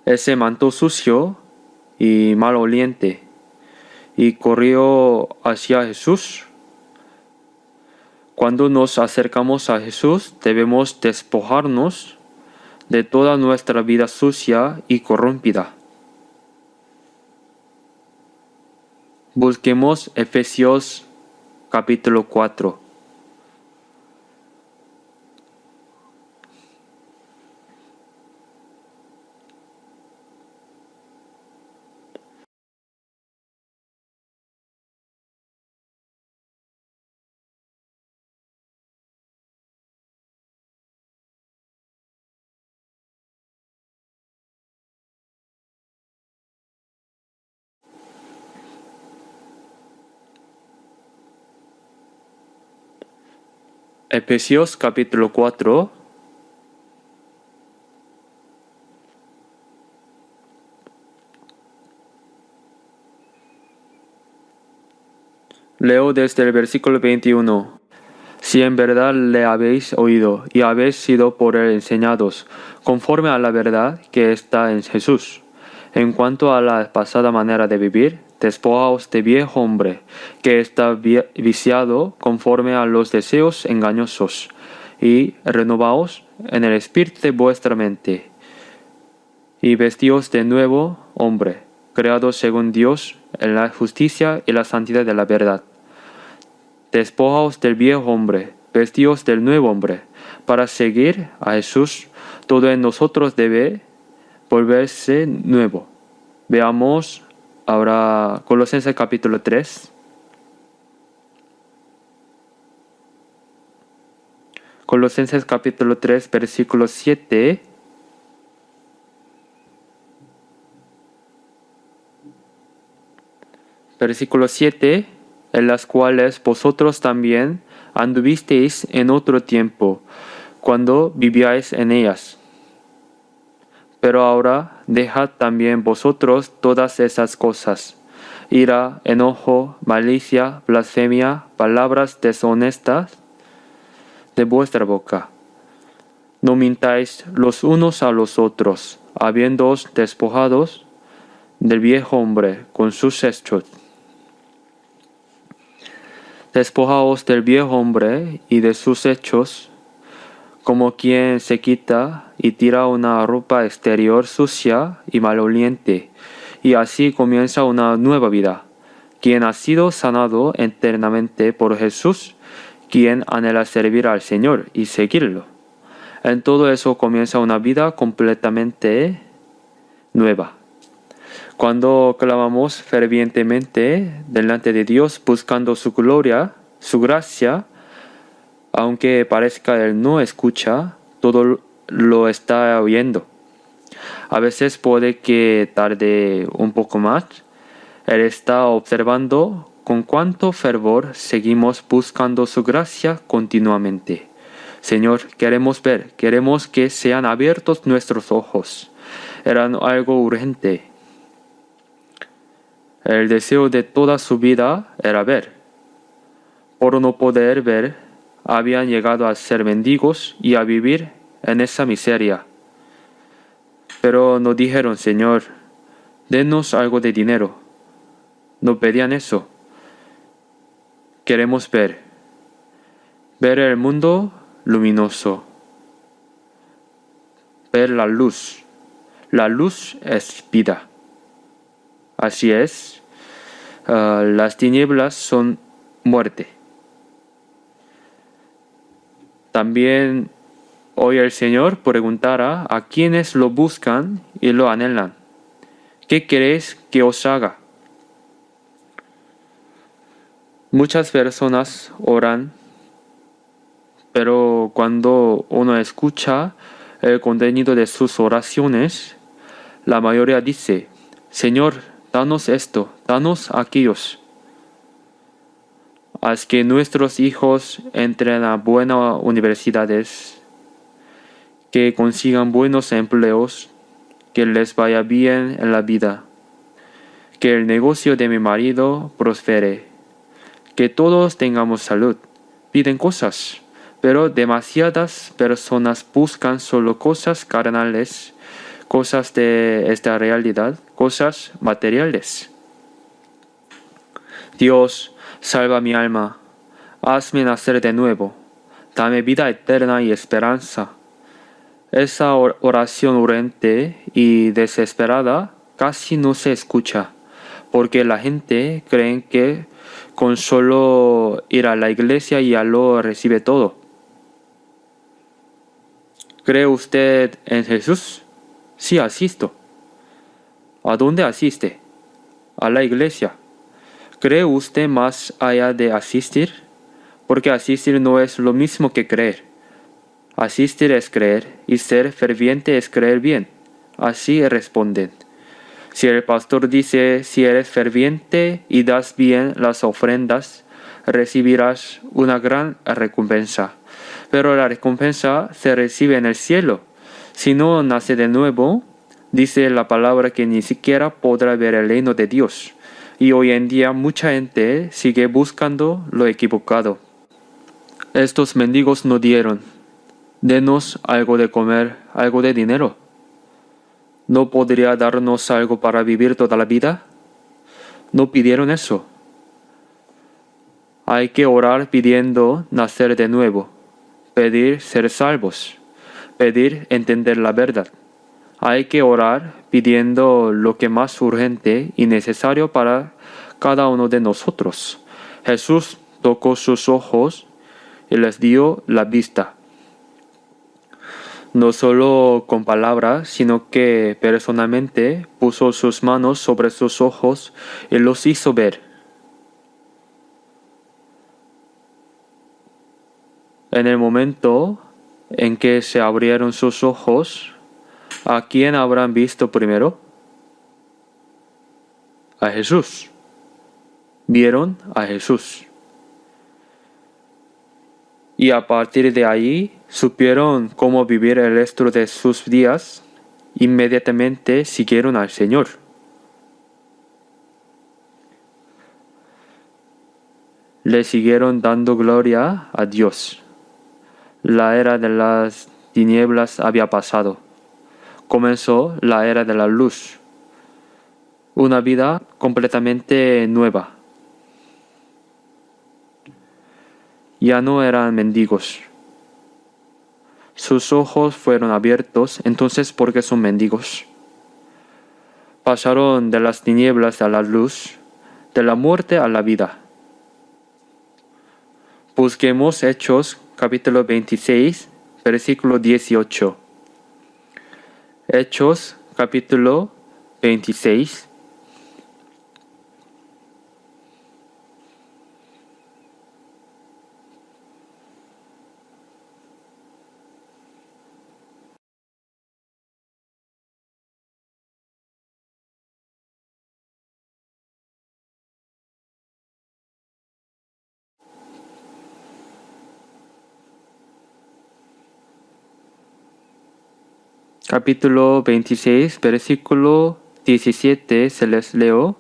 Ese manto sucio y maloliente, y corrió hacia Jesús. Cuando nos acercamos a Jesús, debemos despojarnos de toda nuestra vida sucia y corrompida. Busquemos Efesios capítulo 4. Efesios capítulo 4. Leo desde el versículo 21. Si en verdad le habéis oído y habéis sido por él enseñados, conforme a la verdad que está en Jesús. En cuanto a la pasada manera de vivir, despojaos de viejo hombre, que está viciado conforme a los deseos engañosos, y renovaos en el espíritu de vuestra mente, y vestíos de nuevo hombre, creado según Dios en la justicia y la santidad de la verdad. Despojaos del viejo hombre, vestíos del nuevo hombre. Para seguir a Jesús, todo en nosotros debe volverse nuevo. Veamos ahora Colosenses capítulo 3. Colosenses capítulo 3, versículo 7. Versículo 7. En las cuales vosotros también anduvisteis en otro tiempo, cuando vivíais en ellas. Pero ahora dejad también vosotros todas esas cosas: ira, enojo, malicia, blasfemia, palabras deshonestas de vuestra boca. No mintáis los unos a los otros, habiéndoos despojados del viejo hombre con sus hechos. Despojaos del viejo hombre y de sus hechos, como quien se quita y tira una ropa exterior sucia y maloliente, y así comienza una nueva vida, quien ha sido sanado eternamente por Jesús, quien anhela servir al Señor y seguirlo. En todo eso comienza una vida completamente nueva. Cuando clamamos fervientemente delante de Dios buscando su gloria, su gracia, aunque parezca Él no escucha, todo lo está oyendo. A veces puede que tarde un poco más. Él está observando con cuánto fervor seguimos buscando su gracia continuamente. Señor, queremos ver, queremos que sean abiertos nuestros ojos. Era algo urgente. El deseo de toda su vida era ver. Por no poder ver, habían llegado a ser mendigos y a vivir en esa miseria. Pero no dijeron: Señor, denos algo de dinero. No pedían eso. Queremos ver el mundo luminoso, ver la luz. La luz es vida. Así es, las tinieblas son muerte. También hoy el Señor preguntará a quienes lo buscan y lo anhelan: ¿qué queréis que os haga? Muchas personas oran, pero cuando uno escucha el contenido de sus oraciones, la mayoría dice: Señor, danos esto, danos aquellos. Haz que nuestros hijos entren a buenas universidades, que consigan buenos empleos, que les vaya bien en la vida, que el negocio de mi marido prospere, que todos tengamos salud. Piden cosas, pero demasiadas personas buscan solo cosas carnales, cosas de esta realidad, cosas materiales. Dios, salva mi alma, hazme nacer de nuevo, dame vida eterna y esperanza. Esa oración urgente y desesperada casi no se escucha, porque la gente cree que con solo ir a la iglesia ya lo recibe todo. ¿Cree usted en Jesús? Sí, asisto. ¿A dónde asiste? A la iglesia. ¿Cree usted más allá de asistir? Porque asistir no es lo mismo que creer. Asistir es creer y ser ferviente es creer bien. Así responden. Si el pastor dice: si eres ferviente y das bien las ofrendas, recibirás una gran recompensa. pero la recompensa se recibe en el cielo. Si no nace de nuevo, dice la palabra que ni siquiera podrá ver el reino de Dios. Y hoy en día mucha gente sigue buscando lo equivocado. Estos mendigos no dieron: denos algo de comer, algo de dinero. ¿No podría darnos algo para vivir toda la vida? No pidieron eso. Hay que orar pidiendo nacer de nuevo, pedir ser salvos, pedir entender la verdad. Hay que orar pidiendo lo que más urgente y necesario para cada uno de nosotros. Jesús tocó sus ojos y les dio la vista. No solo con palabras, sino que personalmente puso sus manos sobre sus ojos y los hizo ver. En el momento en que se abrieron sus ojos, ¿a quién habrán visto primero? A Jesús. Vieron a Jesús. Y a partir de ahí supieron cómo vivir el resto de sus días. Inmediatamente siguieron al Señor. Le siguieron dando gloria a Dios. La era de las tinieblas había pasado. Comenzó la era de la luz. Una vida completamente nueva. Ya no eran mendigos. Sus ojos fueron abiertos, entonces ¿por qué son mendigos? Pasaron de las tinieblas a la luz, de la muerte a la vida. Busquemos Hechos capítulo 26, versículo 18. Hechos capítulo 26. Capítulo 26, versículo 17 se les leo: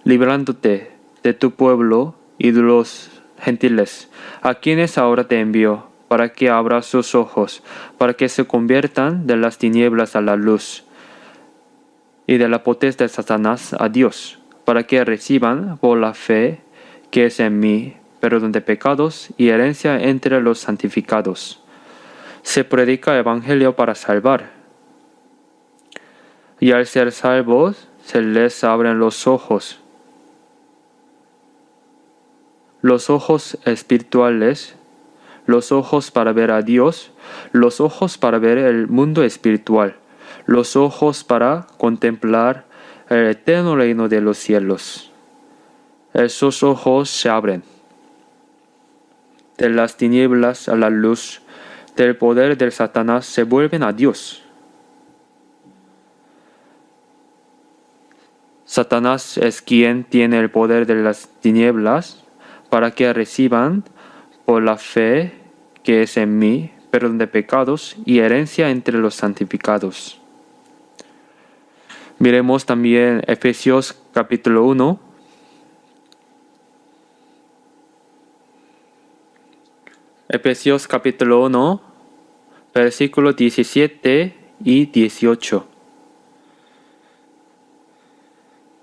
librándote de tu pueblo y de los gentiles, a quienes ahora te envío, para que abras sus ojos, para que se conviertan de las tinieblas a la luz, y de la potestad de Satanás a Dios, para que reciban por la fe que es en mí perdón de pecados y herencia entre los santificados. Se predica el evangelio para salvar. Y al ser salvos, se les abren los ojos espirituales, los ojos para ver a Dios, los ojos para ver el mundo espiritual, los ojos para contemplar el eterno reino de los cielos. Esos ojos se abren. De las tinieblas a la luz, del poder del Satanás se vuelven a Dios. Satanás es quien tiene el poder de las tinieblas para que reciban por la fe que es en mí perdón de pecados y herencia entre los santificados. Miremos también Efesios capítulo 1. Efesios capítulo 1, versículos 17 y 18.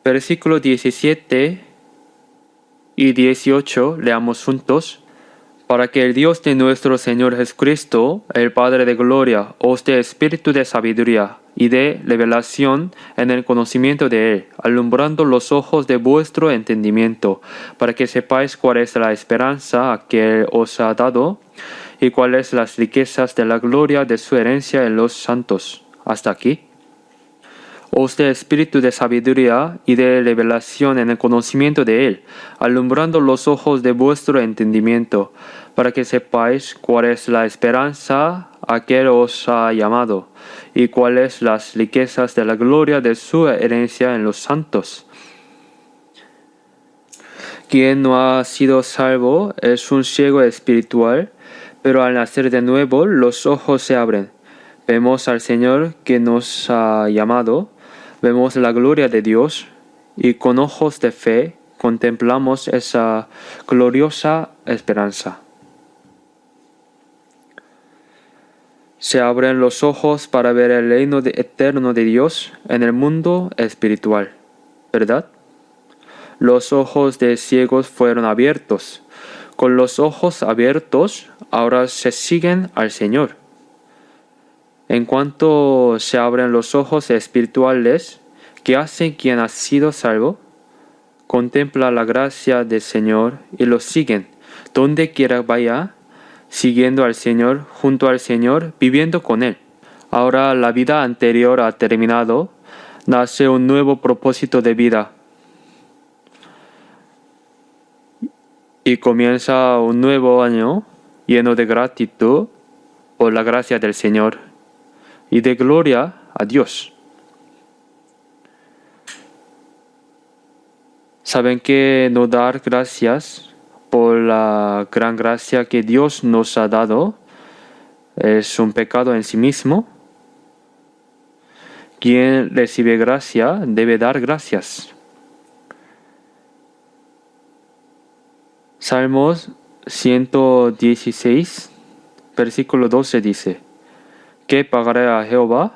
Versículos 17 y 18 leamos juntos. Para que el Dios de nuestro Señor Jesucristo, el Padre de gloria, os dé espíritu de sabiduría y de revelación en el conocimiento de Él, alumbrando los ojos de vuestro entendimiento, para que sepáis cuál es la esperanza a que Él os ha dado y cuáles las riquezas de la gloria de su herencia en los santos. Hasta aquí. Os dé espíritu de sabiduría y de revelación en el conocimiento de Él, alumbrando los ojos de vuestro entendimiento, para que sepáis cuál es la esperanza a que Él os ha llamado, y cuáles las riquezas de la gloria de su herencia en los santos. Quien no ha sido salvo es un ciego espiritual, Pero al nacer de nuevo, los ojos se abren. Vemos al Señor que nos ha llamado, vemos la gloria de Dios y con ojos de fe contemplamos esa gloriosa esperanza. Se abren los ojos para ver el reino eterno de Dios en el mundo espiritual, ¿verdad? Los ojos de ciegos fueron abiertos. Con los ojos abiertos, ahora se siguen al Señor. En cuanto se abren los ojos espirituales, ¿qué hace quien ha sido salvo? Contempla la gracia del Señor y lo siguen, donde quiera vaya, siguiendo al Señor, junto al Señor, viviendo con Él. Ahora la vida anterior ha terminado, nace un nuevo propósito de vida. Y comienza un nuevo año lleno de gratitud por la gracia del Señor y de gloria a Dios. Saben que no dar gracias por la gran gracia que Dios nos ha dado es un pecado en sí mismo. Quien recibe gracia debe dar gracias. Salmos 116, versículo 12 dice: ¿Qué pagaré a Jehová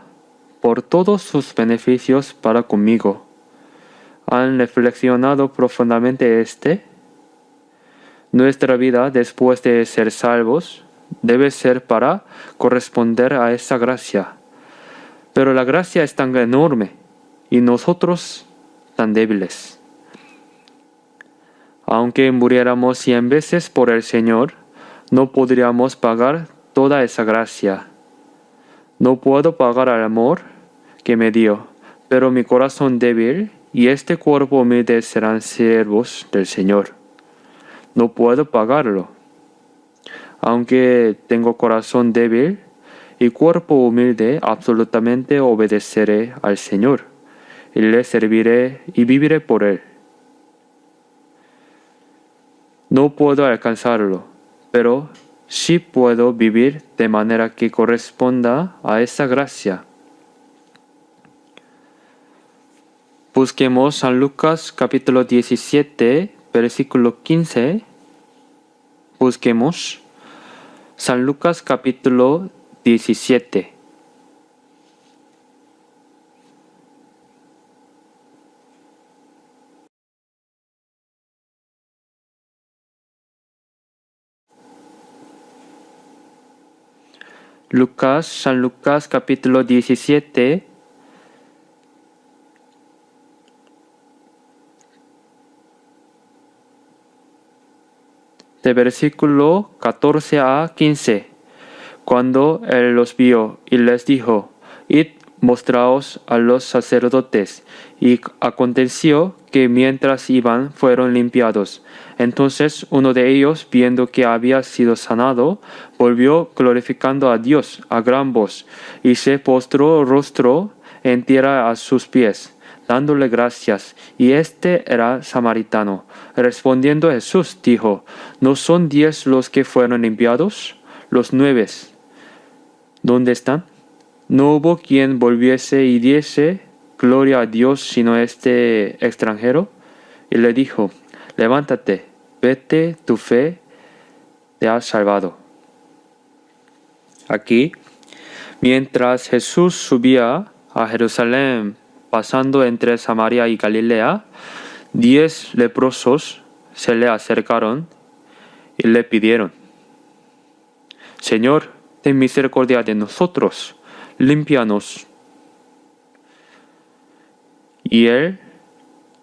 por todos sus beneficios para conmigo? ¿Han reflexionado profundamente Nuestra vida después de ser salvos debe ser para corresponder a esa gracia. Pero la gracia es tan enorme y nosotros tan débiles. Aunque muriéramos 100 veces por el Señor, no podríamos pagar toda esa gracia. No puedo pagar el amor que me dio, pero mi corazón débil y este cuerpo humilde serán siervos del Señor. No puedo pagarlo. Aunque tengo corazón débil y cuerpo humilde, absolutamente obedeceré al Señor, y le serviré y viviré por Él. No puedo alcanzarlo, pero sí puedo vivir de manera que corresponda a esa gracia. Busquemos San Lucas capítulo 17, versículo 15. Busquemos San Lucas capítulo 17. San Lucas capítulo 17, de versículo 14 a 15. Cuando él los vio y les dijo: Id, mostraos a los sacerdotes. Y aconteció que mientras iban fueron limpiados. Entonces uno de ellos, viendo que había sido sanado, volvió glorificando a Dios a gran voz, y se postró rostro en tierra a sus pies, dándole gracias. Y este era samaritano. Respondiendo Jesús dijo: ¿No son 10 los que fueron limpiados? Los 9, ¿dónde están? No hubo quien volviese y diese gloria a Dios sino este extranjero. Y le dijo: levántate, vete, tu fe te ha salvado. Aquí, mientras Jesús subía a Jerusalén, pasando entre Samaria y Galilea, 10 leprosos se le acercaron y le pidieron: Señor, ten misericordia de nosotros, límpianos. Y él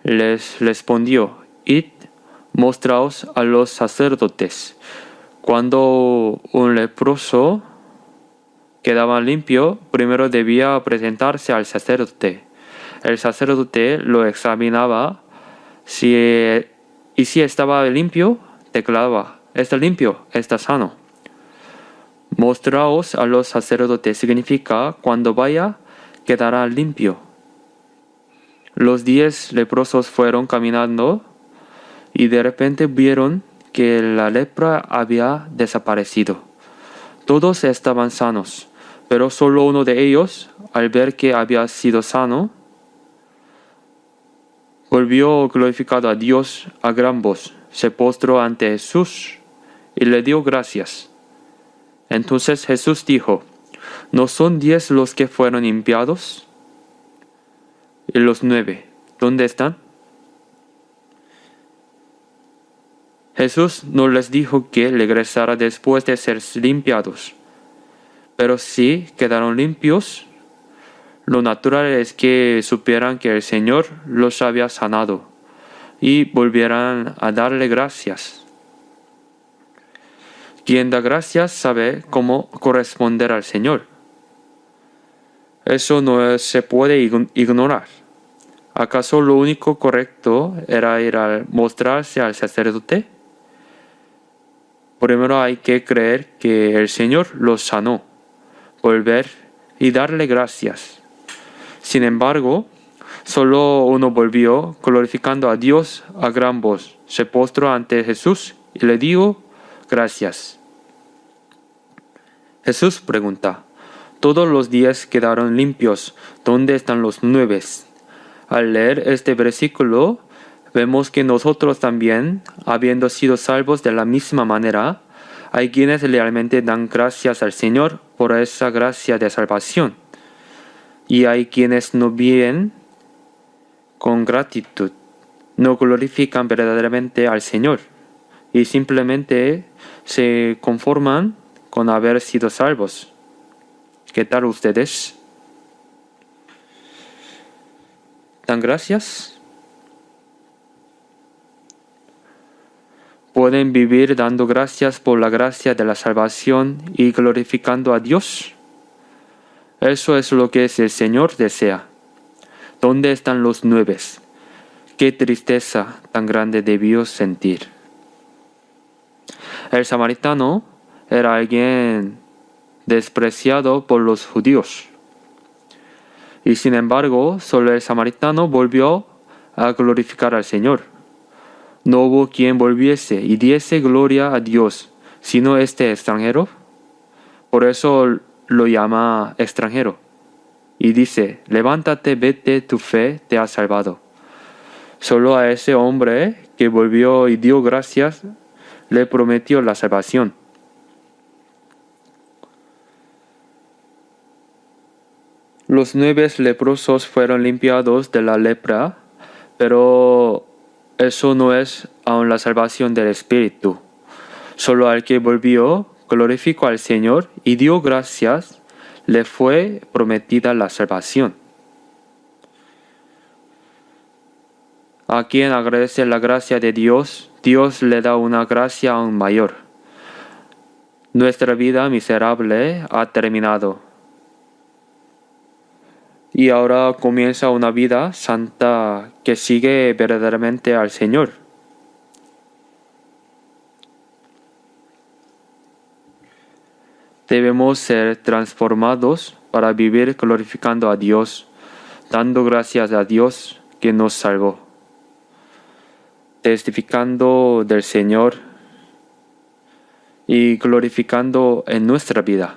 les respondió: Id, mostraos a los sacerdotes. Cuando un leproso quedaba limpio, primero debía presentarse al sacerdote. El sacerdote lo examinaba y si estaba limpio, declaraba: está limpio, está sano. Mostraos a los sacerdotes significa: cuando vaya, quedará limpio. Los 10 leprosos fueron caminando y de repente vieron que la lepra había desaparecido. Todos estaban sanos, pero solo uno de ellos, al ver que había sido sano, volvió glorificado a Dios a gran voz, se postró ante Jesús y le dio gracias. Entonces Jesús dijo: ¿No son 10 los que fueron limpiados? ¿Y los 9, dónde están? Jesús no les dijo que regresara después de ser limpiados, pero si quedaron limpios, lo natural es que supieran que el Señor los había sanado y volvieran a darle gracias. Quien da gracias sabe cómo corresponder al Señor. Eso no se puede ignorar. ¿Acaso lo único correcto era ir a mostrarse al sacerdote? Primero hay que creer que el Señor los sanó, volver y darle gracias. Sin embargo, solo uno volvió glorificando a Dios a gran voz, se postró ante Jesús y le dio gracias. Jesús pregunta: ¿Todos los 10 quedaron limpios? ¿Dónde están los 9? Al leer este versículo, vemos que nosotros también, habiendo sido salvos de la misma manera, hay quienes realmente dan gracias al Señor por esa gracia de salvación. Y hay quienes no viven con gratitud, no glorifican verdaderamente al Señor y simplemente se conforman con haber sido salvos. ¿Qué tal ustedes? ¿Dan gracias? ¿Pueden vivir dando gracias por la gracia de la salvación y glorificando a Dios? Eso es lo que el Señor desea. ¿Dónde están los 9? Qué tristeza tan grande debió sentir. El samaritano era alguien despreciado por los judíos. Y sin embargo, solo el samaritano volvió a glorificar al Señor. No hubo quien volviese y diese gloria a Dios, sino este extranjero. Por eso lo llama extranjero. Y dice: levántate, vete, tu fe te ha salvado. Solo a ese hombre que volvió y dio gracias, le prometió la salvación. Los 9 leprosos fueron limpiados de la lepra, pero eso no es aún la salvación del Espíritu. Solo al que volvió, glorificó al Señor y dio gracias, le fue prometida la salvación. A quien agradece la gracia de Dios, Dios le da una gracia aún mayor. Nuestra vida miserable ha terminado. Y ahora comienza una vida santa que sigue verdaderamente al Señor. Debemos ser transformados para vivir glorificando a Dios, dando gracias a Dios que nos salvó, testificando del Señor y glorificando en nuestra vida.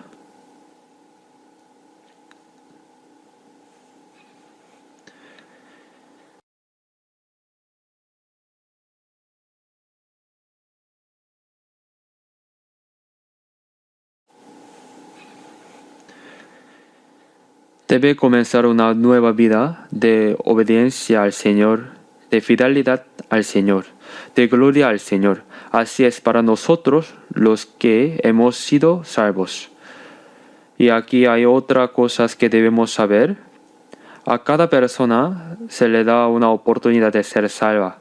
Debe comenzar una nueva vida de obediencia al Señor, de fidelidad al Señor, de gloria al Señor. Así es para nosotros los que hemos sido salvos. Y aquí hay otra cosa que debemos saber. A cada persona se le da una oportunidad de ser salva.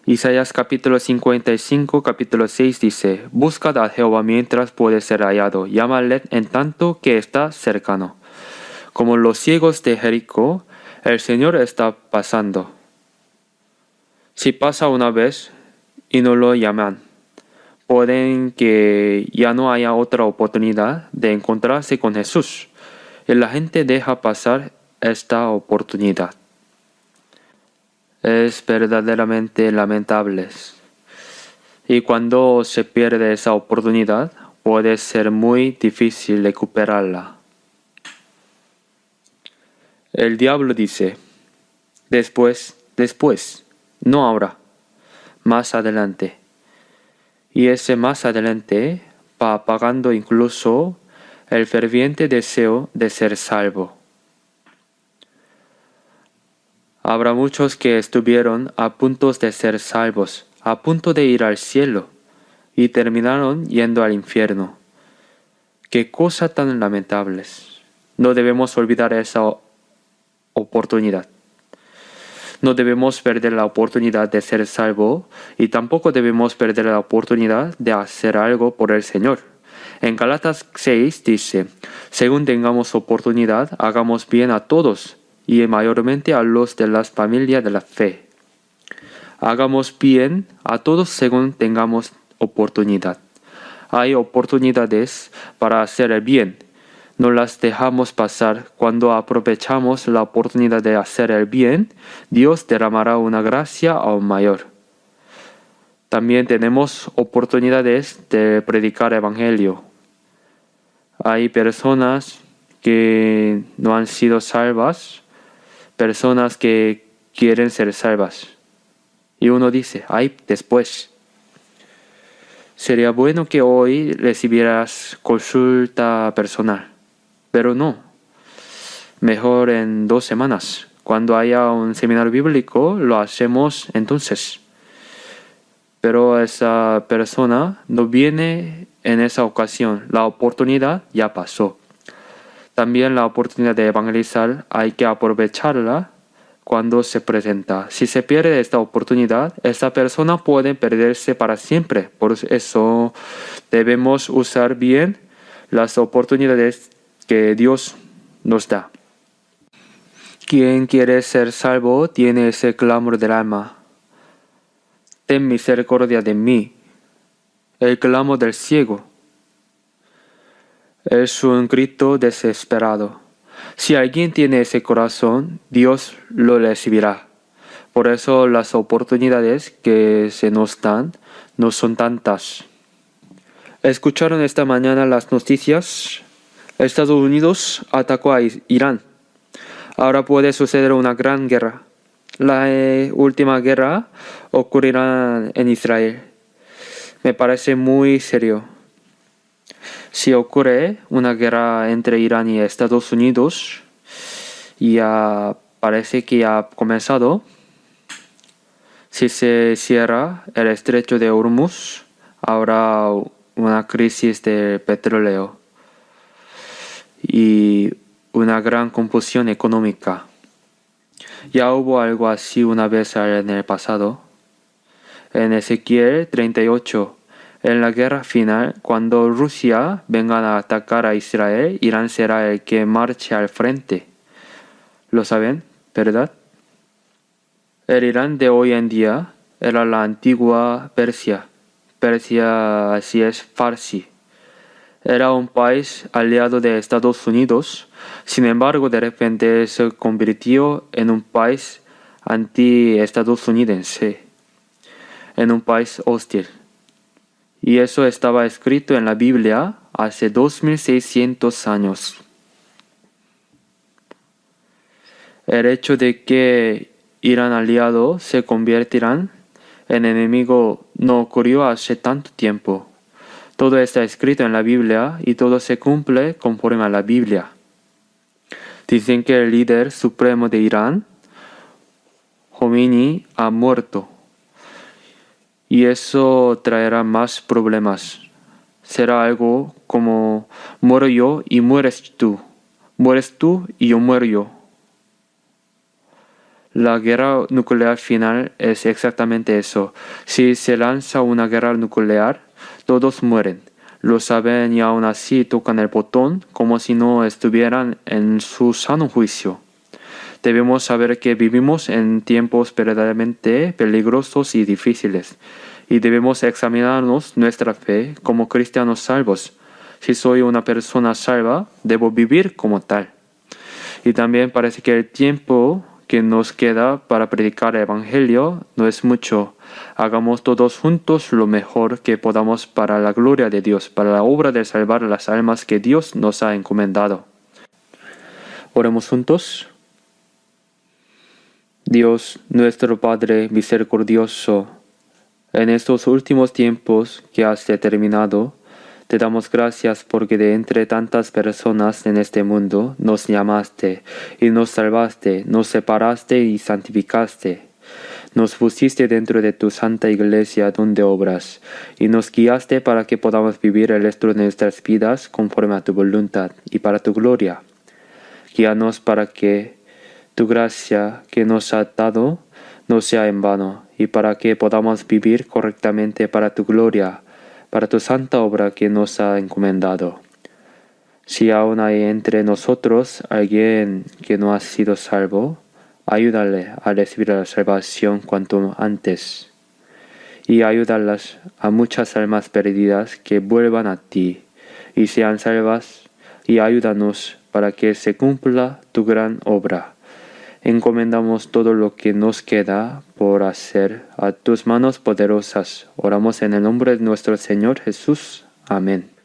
Isaías capítulo 55, capítulo 6 dice: Buscad a Jehová mientras puede ser hallado, llámale en tanto que está cercano. Como los ciegos de Jericó, el Señor está pasando. Si pasa una vez y no lo llaman, pueden que ya no haya otra oportunidad de encontrarse con Jesús, y la gente deja pasar esta oportunidad. Es verdaderamente lamentable. Y cuando se pierde esa oportunidad, puede ser muy difícil recuperarla. El diablo dice, después, no ahora, más adelante. Y ese más adelante va apagando incluso el ferviente deseo de ser salvo. Habrá muchos que estuvieron a punto de ser salvos, a punto de ir al cielo, y terminaron yendo al infierno. ¡Qué cosa tan lamentables! No debemos olvidar esa oportunidad. No debemos perder la oportunidad de ser salvo y tampoco debemos perder la oportunidad de hacer algo por el Señor. En Gálatas 6 dice, según tengamos oportunidad, hagamos bien a todos y mayormente a los de la familia de la fe. Hagamos bien a todos según tengamos oportunidad. Hay oportunidades para hacer el bien. No las dejamos pasar. Cuando aprovechamos la oportunidad de hacer el bien, Dios derramará una gracia aún mayor. También tenemos oportunidades de predicar el evangelio. Hay personas que no han sido salvas, personas que quieren ser salvas. Y uno dice, ay, después. Sería bueno que hoy recibieras consulta personal, pero no. Mejor en 2 semanas. Cuando haya un seminario bíblico, lo hacemos entonces. Pero esa persona no viene en esa ocasión. La oportunidad ya pasó. También la oportunidad de evangelizar hay que aprovecharla cuando se presenta. Si se pierde esta oportunidad, esta persona puede perderse para siempre. Por eso debemos usar bien las oportunidades que Dios nos da. Quien quiere ser salvo tiene ese clamor del alma. Ten misericordia de mí. El clamor del ciego. Es un grito desesperado. Si alguien tiene ese corazón, Dios lo recibirá. Por eso las oportunidades que se nos dan no son tantas. ¿Escucharon esta mañana las noticias? Estados Unidos atacó a Irán. Ahora puede suceder una gran guerra. La última guerra ocurrirá en Israel. Me parece muy serio. Si ocurre una guerra entre Irán y Estados Unidos, ya parece que ya ha comenzado. Si se cierra el estrecho de Hormuz, habrá una crisis de petróleo y una gran confusión económica. Ya hubo algo así una vez en el pasado. En Ezequiel 38, en la guerra final, cuando Rusia venga a atacar a Israel, Irán será el que marche al frente. ¿Lo saben? ¿Verdad? El Irán de hoy en día era la antigua Persia. Persia así es Farsi. Era un país aliado de Estados Unidos. Sin embargo, de repente se convirtió en un país anti-estadounidense, en un país hostil. Y eso estaba escrito en la Biblia hace 2600 años. El hecho de que Irán aliado se convertirán en enemigo no ocurrió hace tanto tiempo. Todo está escrito en la Biblia y todo se cumple conforme a la Biblia. Dicen que el líder supremo de Irán, Khomeini, ha muerto. Y eso traerá más problemas. Será algo como muero yo y mueres tú. Mueres tú y yo muero yo. La guerra nuclear final es exactamente eso. Si se lanza una guerra nuclear, todos mueren. Lo saben y aún así tocan el botón como si no estuvieran en su sano juicio. Debemos saber que vivimos en tiempos verdaderamente peligrosos y difíciles, y debemos examinarnos nuestra fe como cristianos salvos. Si soy una persona salva, debo vivir como tal. Y también parece que el tiempo que nos queda para predicar el Evangelio no es mucho. Hagamos todos juntos lo mejor que podamos para la gloria de Dios, para la obra de salvar las almas que Dios nos ha encomendado. Oremos juntos. Dios, nuestro Padre misericordioso, en estos últimos tiempos que has determinado, te damos gracias porque de entre tantas personas en este mundo nos llamaste y nos salvaste, nos separaste y santificaste. Nos pusiste dentro de tu santa iglesia donde obras y nos guiaste para que podamos vivir el resto de nuestras vidas conforme a tu voluntad y para tu gloria. Guíanos para que tu gracia que nos ha dado no sea en vano y para que podamos vivir correctamente para tu gloria, para tu santa obra que nos ha encomendado. Si aún hay entre nosotros alguien que no ha sido salvo, ayúdale a recibir la salvación cuanto antes y ayúdalas a muchas almas perdidas que vuelvan a ti y sean salvas y ayúdanos para que se cumpla tu gran obra. Encomendamos todo lo que nos queda por hacer a tus manos poderosas. Oramos en el nombre de nuestro Señor Jesús. Amén.